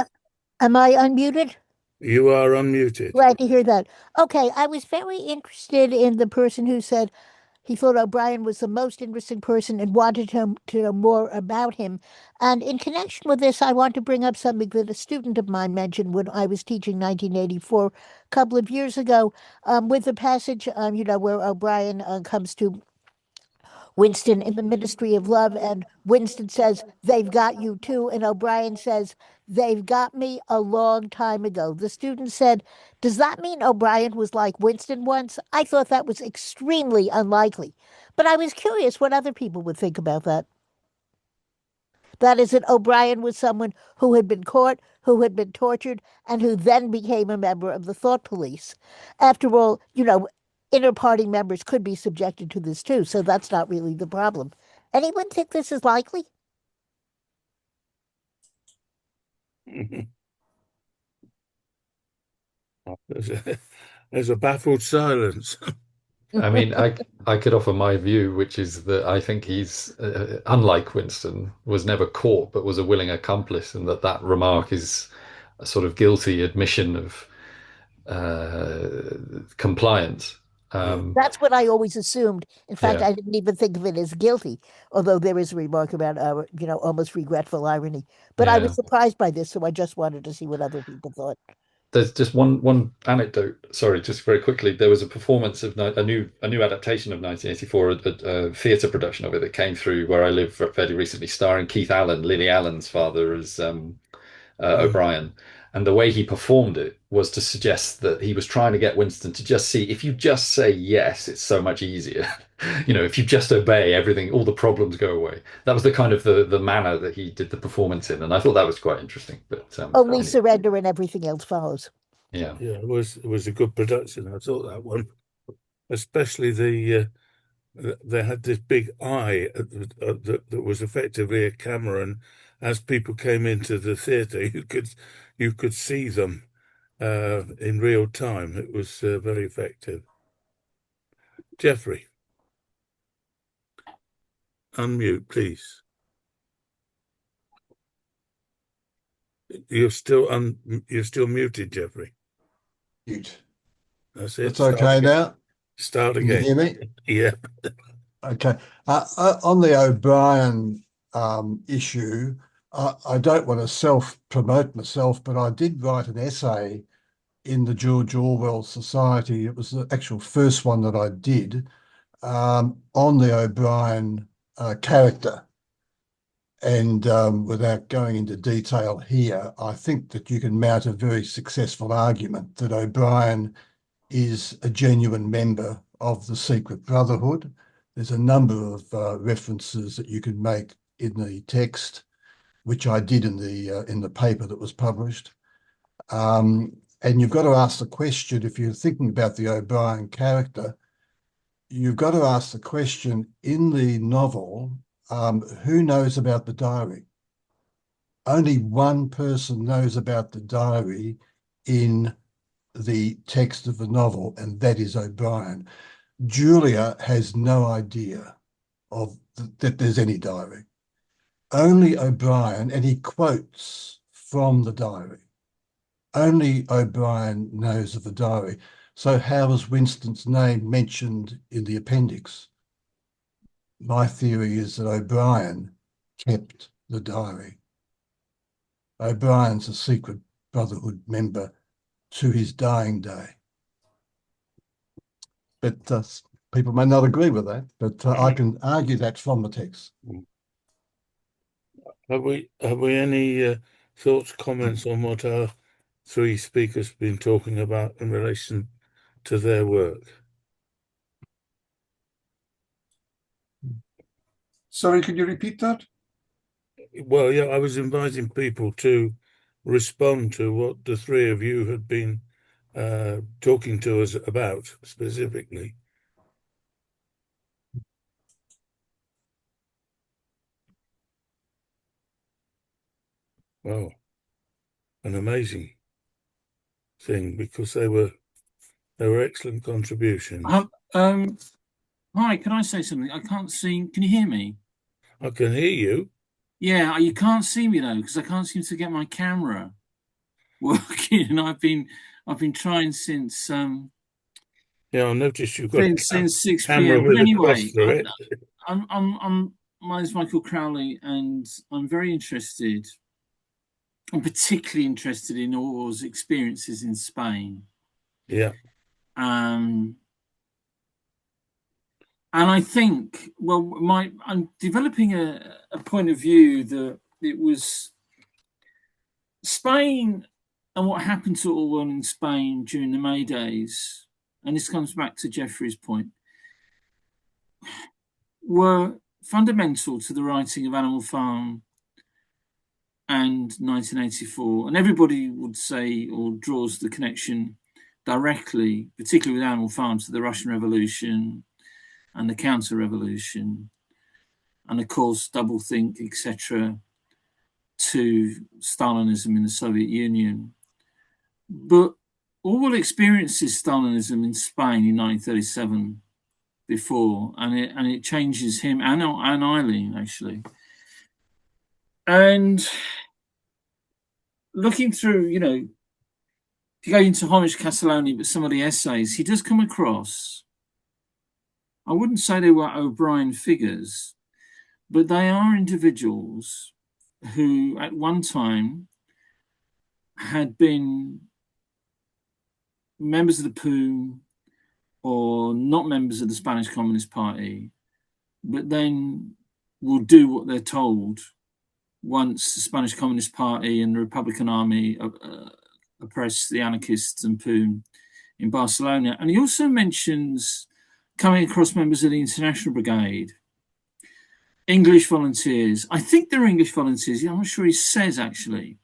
Am I unmuted? You are unmuted. Glad to hear that. Okay, I was very interested in the person who said he thought O'Brien was the most interesting person and wanted him to know more about him. And in connection with this, I want to bring up something that a student of mine mentioned when I was teaching 1984, a couple of years ago, with the passage, where O'Brien comes to Winston in the Ministry of Love, and Winston says, "They've got you too," and O'Brien says, "They've got me a long time ago." The student said, "Does that mean O'Brien was like Winston once?" I thought that was extremely unlikely, but I was curious what other people would think about that. That is, that O'Brien was someone who had been caught, who had been tortured, and who then became a member of the thought police. After all, inter-party members could be subjected to this too, so that's not really the problem. Anyone think this is likely? There's a baffled silence. I mean, I could offer my view, which is that I think he's, unlike Winston, was never caught, but was a willing accomplice, and that remark is a sort of guilty admission of compliance. That's what I always assumed. In fact, Yeah. I didn't even think of it as guilty, although there is a remark about, almost regretful irony. But I was Yeah. surprised by this, so I just wanted to see what other people thought. There's just one anecdote. Sorry, just very quickly. There was a performance of a new adaptation of 1984, a theatre production of it that came through where I live fairly recently, starring Keith Allen, Lily Allen's father, as O'Brien. And the way he performed it was to suggest that he was trying to get Winston to just see, if you just say yes, it's so much easier. If you just obey, everything, all the problems go away. That was the kind of the manner that he did the performance in, and I thought that was quite interesting. But Only anyway. surrender and everything else follows. Yeah, it was a good production. I thought that one, especially they had this big eye that was effectively a camera, and as people came into the theatre, you could see them in real time. It was very effective. Jeffrey, unmute, please. You're still muted, Jeffrey. Mute. That's it. It's okay now. Start Can you again. hear me? Yeah. Okay. On the O'Brien issue, I don't want to self-promote myself, but I did write an essay in the George Orwell Society. It was the actual first one that I did on the O'Brien character. And without going into detail here, I think that you can mount a very successful argument that O'Brien is a genuine member of the Secret Brotherhood. There's a number of references that you can make in the text, which I did in the paper that was published. And you've got to ask the question, if you're thinking about the O'Brien character, you've got to ask the question in the novel, who knows about the diary? Only one person knows about the diary in the text of the novel, and that is O'Brien. Julia has no idea that there's any diary. Only O'Brien, and he quotes from the diary. Only O'Brien knows of the diary. So how was Winston's name mentioned in the appendix? My theory is that O'Brien kept the diary. O'Brien's a secret Brotherhood member to his dying day. But people may not agree with that, but I can argue that from the text. Have we any thoughts, comments on what our three speakers have been talking about in relation to their work? Sorry, could you repeat that? Well, yeah, I was inviting people to respond to what the three of you had been talking to us about specifically. Wow, an amazing thing, because they were excellent contributions. Hi, can I say something? I can't see. Can you hear me? I can hear you. Yeah, you can't see me though, because I can't seem to get my camera working. I've been trying since Yeah, I noticed you've got a since 6 camera p.m. with But a cross anyway, through it. my name's Michael Crowley, and I'm very interested. I'm particularly interested in Orwell's experiences in Spain. Yeah. And I think, well, I'm developing a point of view that it was Spain and what happened to Orwell in Spain during the May days, and this comes back to Jeffrey's point, were fundamental to the writing of Animal Farm and 1984. And everybody would say, or draws the connection directly, particularly with Animal Farm, to the Russian Revolution and the counter-revolution, and of course doublethink, etc., to Stalinism in the Soviet Union. But Orwell experiences Stalinism in Spain in 1937 before, and it changes him and Eileen, actually. And looking through, if you go into Homage Castellani, but some of the essays, he does come across, I wouldn't say they were O'Brien figures, but they are individuals who at one time had been members of the POUM or not members of the Spanish Communist Party, but then will do what they're told once the Spanish Communist Party and the Republican Army oppress the anarchists and POUM in Barcelona. And he also mentions coming across members of the International Brigade, English volunteers. I think they're English volunteers. I'm not sure he says, actually.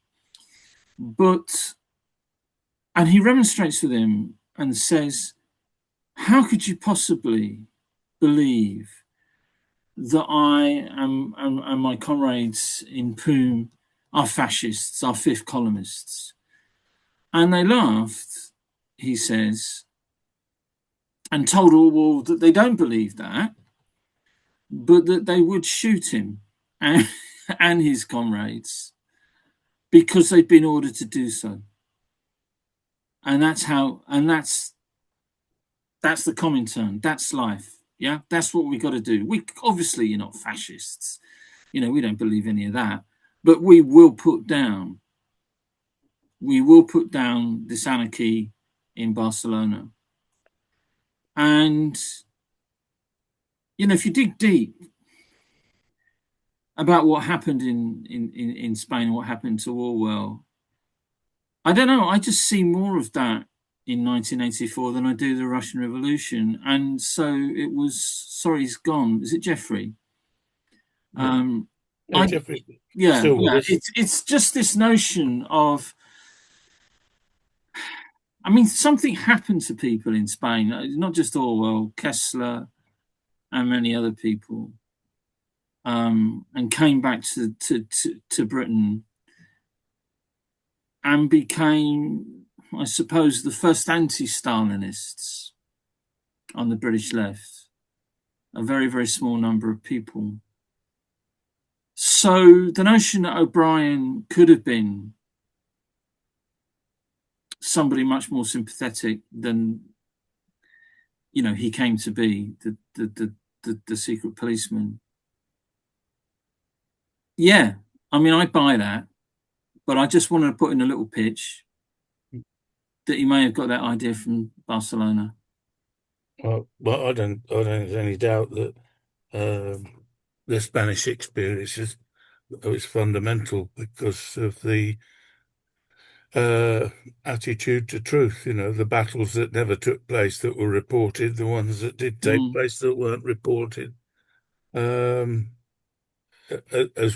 And he remonstrates with him and says, how could you possibly believe that I and my comrades in POUM are fascists, are fifth columnists? And they laughed, he says, and told Orwell that they don't believe that, but that they would shoot him and his comrades because they'd been ordered to do so. And that's the Comintern. That's life. Yeah, that's what we got to do. We obviously, you're not fascists. We don't believe any of that. But we will put down this anarchy in Barcelona. And if you dig deep about what happened in Spain and what happened to Orwell, I don't know. I just see more of that in 1984 than I do the Russian Revolution. And so it was, sorry, he's gone. Is it Jeffrey? Jeffrey. It's just this notion of, something happened to people in Spain, not just Orwell, Kessler, and many other people, and came back to Britain and became, I suppose, the first anti-Stalinists on the British left, a very, very small number of people. So the notion that O'Brien could have been somebody much more sympathetic than, you know, he came to be, the secret policeman. Yeah, I mean, I buy that, but I just wanted to put in a little pitch that he may have got that idea from Barcelona. Well, I don't have any doubt that the Spanish experience is fundamental because of the attitude to truth. You know, the battles that never took place that were reported, the ones that did take place that weren't reported, as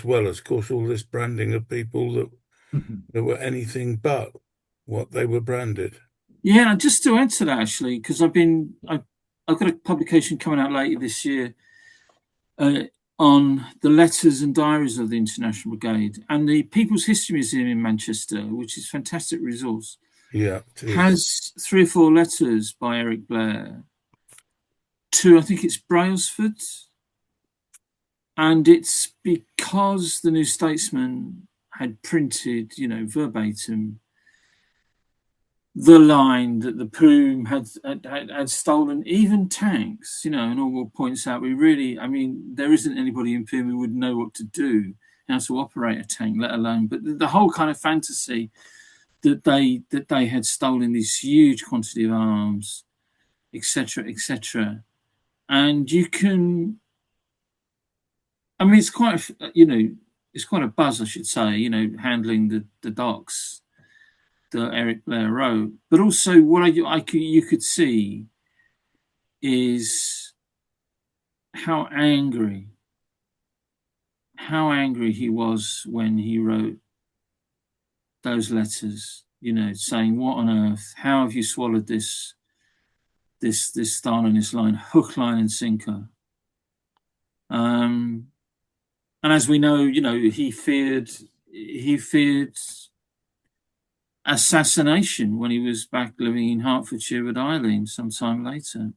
well as, of course, all this branding of people that were anything but what they were branded. Yeah, and just to add to that, actually, because I've got a publication coming out later this year on the letters and diaries of the International Brigade, and the People's History Museum in Manchester, which is a fantastic resource, has 3 or 4 letters by Eric Blair to, I think it's Brailsford, and it's because the New Statesman had printed, you know, verbatim the line that the Plume had stolen even tanks, you know, and Orwell points out there isn't anybody in Plume who would know what to do, how to operate a tank, let alone, but the whole kind of fantasy that they had stolen this huge quantity of arms, etc., etc. And you can, I mean, it's quite a buzz, I should say, you know, handling the docs that Eric Blair wrote, but also what you could see is how angry he was when he wrote those letters, you know, saying, what on earth, how have you swallowed this Stalinist line, hook, line and sinker? And as we know, you know, he feared assassination when he was back living in Hertfordshire with Eileen some time later.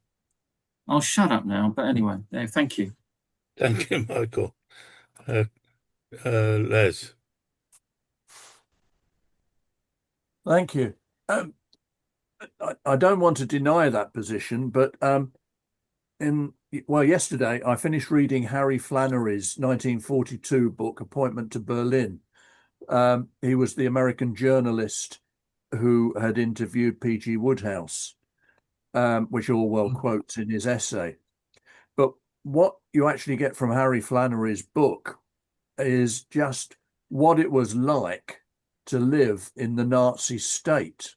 I'll shut up now, but anyway, thank you. Thank you, Michael. Les. Thank you. I don't want to deny that position, but yesterday I finished reading Harry Flannery's 1942 book, Appointment to Berlin. He was the American journalist who had interviewed P.G. Wodehouse, which Orwell quotes in his essay. But what you actually get from Harry Flannery's book is just what it was like to live in the Nazi state,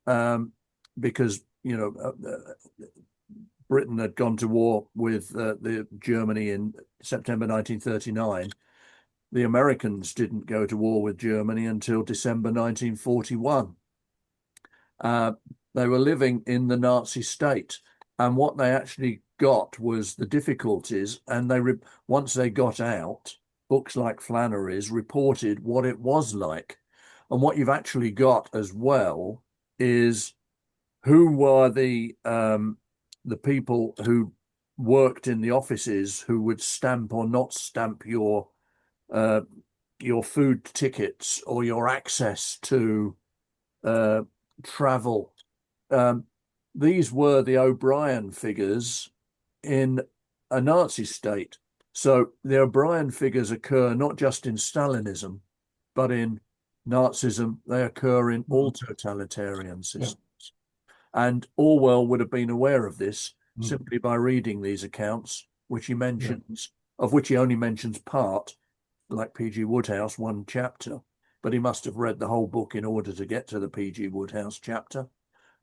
because, you know, Britain had gone to war with the Germany in September 1939. The Americans didn't go to war with Germany until December 1941. They were living in the Nazi state, and what they actually got was the difficulties. And once they got out, books like Flannery's reported what it was like. And what you've actually got as well is who were the people who worked in the offices who would stamp or not stamp your food tickets or your access to travel. These were the O'Brien figures in a Nazi state. So the O'Brien figures occur not just in Stalinism, but in Nazism. They occur in all totalitarian systems. And Orwell would have been aware of this simply by reading these accounts, which he mentions, of which he only mentions part, like P.G. Wodehouse, one chapter, but he must have read the whole book in order to get to the P.G. Wodehouse chapter.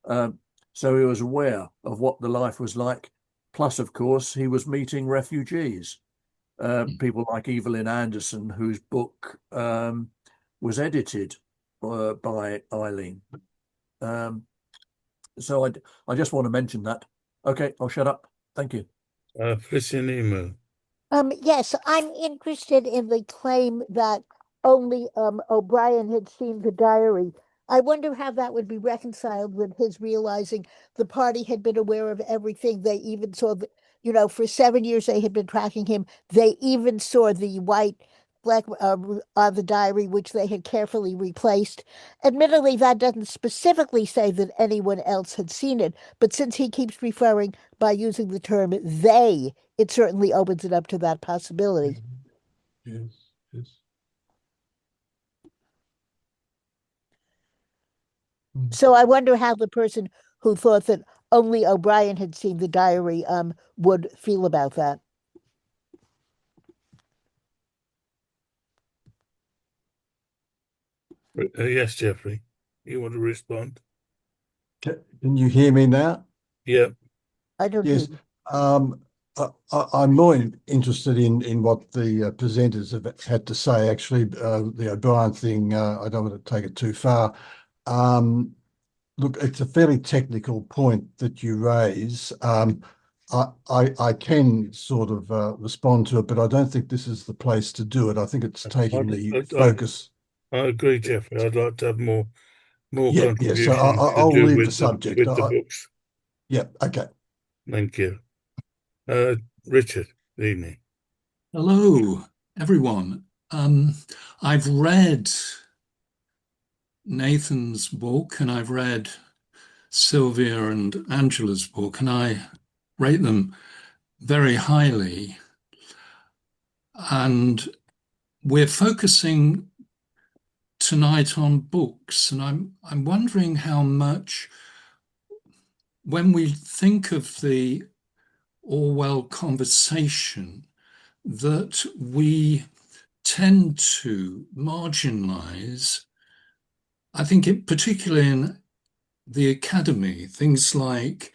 So he was aware of what the life was like. Plus, of course, he was meeting refugees, people like Evelyn Anderson, whose book was edited by Eileen. So I just want to mention that. Okay, I'll shut up. Thank you. Priscinimo. Yes, I'm interested in the claim that only O'Brien had seen the diary. I wonder how that would be reconciled with his realizing the party had been aware of everything. They even saw for 7 years they had been tracking him. They even saw the white fleck on the diary, which they had carefully replaced. Admittedly, that doesn't specifically say that anyone else had seen it, but since he keeps referring by using the term they, it certainly opens it up to that possibility. Yes, yes. So I wonder how the person who thought that only O'Brien had seen the diary would feel about that. Yes, Jeffrey, you want to respond? Can you hear me now? Yeah. I don't Yes. hear you. I'm more interested in what the presenters have had to say. Actually, the O'Brien thing, I don't want to take it too far. Look, it's a fairly technical point that you raise. I can sort of respond to it, but I don't think this is the place to do it. I think it's taking the focus. I agree, Jeffrey. I'd like to have more Yeah. So contributions to I'll do leave the with subject. the books. Yeah. Okay. Thank you. Richard, evening. Hello, everyone. I've read Nathan's book and I've read Sylvia and Angela's book, and I rate them very highly. And we're focusing tonight on books, and I'm wondering how much, when we think of the Orwell conversation, that we tend to marginalize, I think particularly in the academy, things like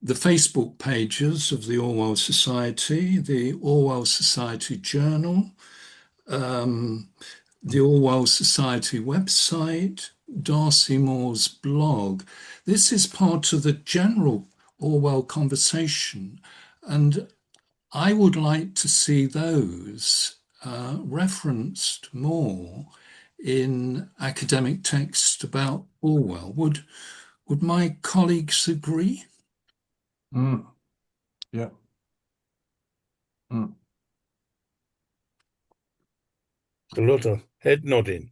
the Facebook pages of the Orwell Society, the Orwell Society Journal, the Orwell Society website, Darcy Moore's blog. This is part of the general Orwell conversation, and I would like to see those referenced more in academic texts about Orwell. Would my colleagues agree? Yeah. A lot of head nodding.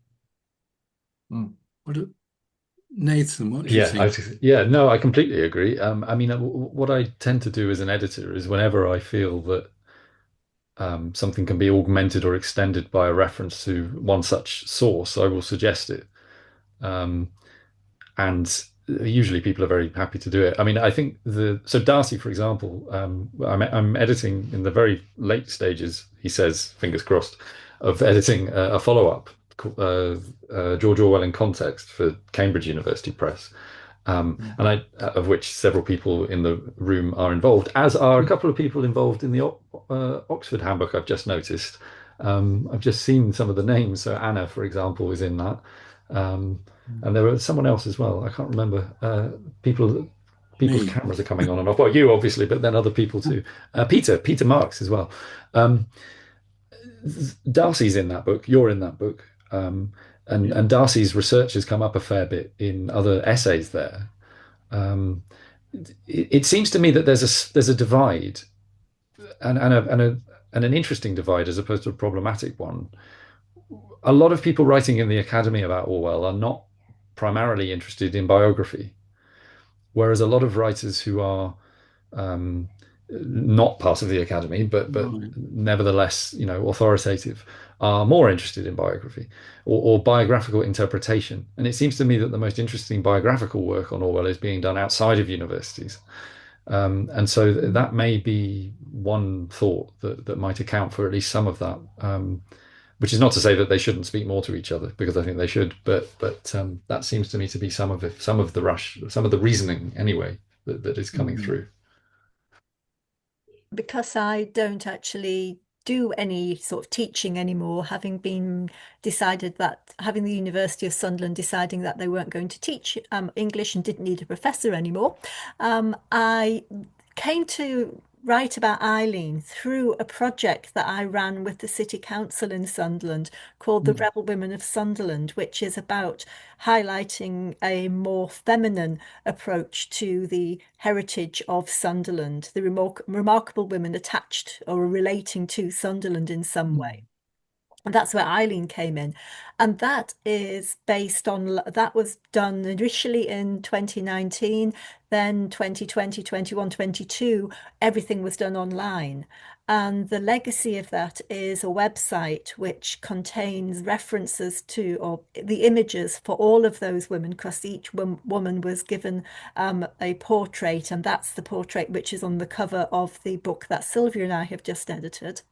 Nathan, what do you think? No, I completely agree. I mean, what I tend to do as an editor is whenever I feel that something can be augmented or extended by a reference to one such source, I will suggest it. And usually people are very happy to do it. I mean, I think so Darcy, for example, I'm editing in the very late stages, he says, fingers crossed, of editing a follow-up, George Orwell in Context for Cambridge University Press. And of which several people in the room are involved, as are a couple of people involved in the Oxford Handbook. I've just noticed. I've just seen some of the names. So Anna, for example, is in that, and there was someone else as well. I can't remember. People's cameras are coming on and off. Well, you obviously, but then other people too. Peter Marks as well. Darcy's in that book. You're in that book. And Darcy's research has come up a fair bit in other essays there. It seems to me that there's a divide, and an interesting divide as opposed to a problematic one. A lot of people writing in the academy about Orwell are not primarily interested in biography, whereas a lot of writers who are not part of the academy, but nevertheless, authoritative, are more interested in biography or biographical interpretation. And it seems to me that the most interesting biographical work on Orwell is being done outside of universities. And so that may be one thought that might account for at least some of that. Which is not to say that they shouldn't speak more to each other, because I think they should. But that seems to me to be some of it, some of the reasoning anyway that is coming through. Because I don't actually do any sort of teaching anymore, having been decided that having the University of Sunderland deciding that they weren't going to teach English and didn't need a professor anymore, I came to write about Eileen through a project that I ran with the City Council in Sunderland called the Rebel Women of Sunderland, which is about highlighting a more feminine approach to the heritage of Sunderland, the remarkable women attached or relating to Sunderland in some way. And that's where Eileen came in. And that is based on, that was done initially in 2019, then 2020, 21, 22, everything was done online. And the legacy of that is a website which contains references to, or the images for all of those women, because each woman was given a portrait, and that's the portrait which is on the cover of the book that Sylvia and I have just edited.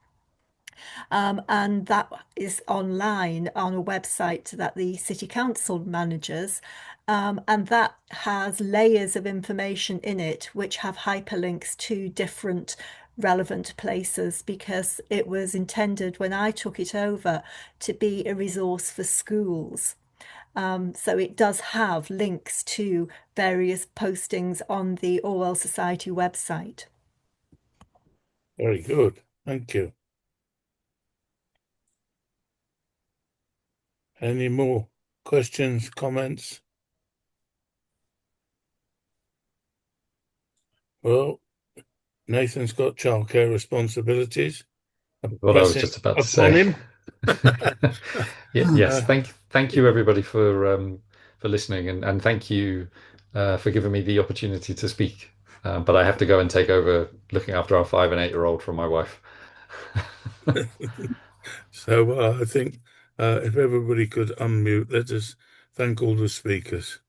And that is online on a website that the City Council manages. And that has layers of information in it, which have hyperlinks to different relevant places, because it was intended when I took it over to be a resource for schools. So it does have links to various postings on the Orwell Society website. Very good. Thank you. Any more questions, comments? Well, Nathan's got childcare responsibilities. What I was just about to Upon say. him. Yes, thank you everybody for listening, and thank you for giving me the opportunity to speak. But I have to go and take over looking after our 5 and 8-year-old from my wife. So I think if everybody could unmute, let us thank all the speakers.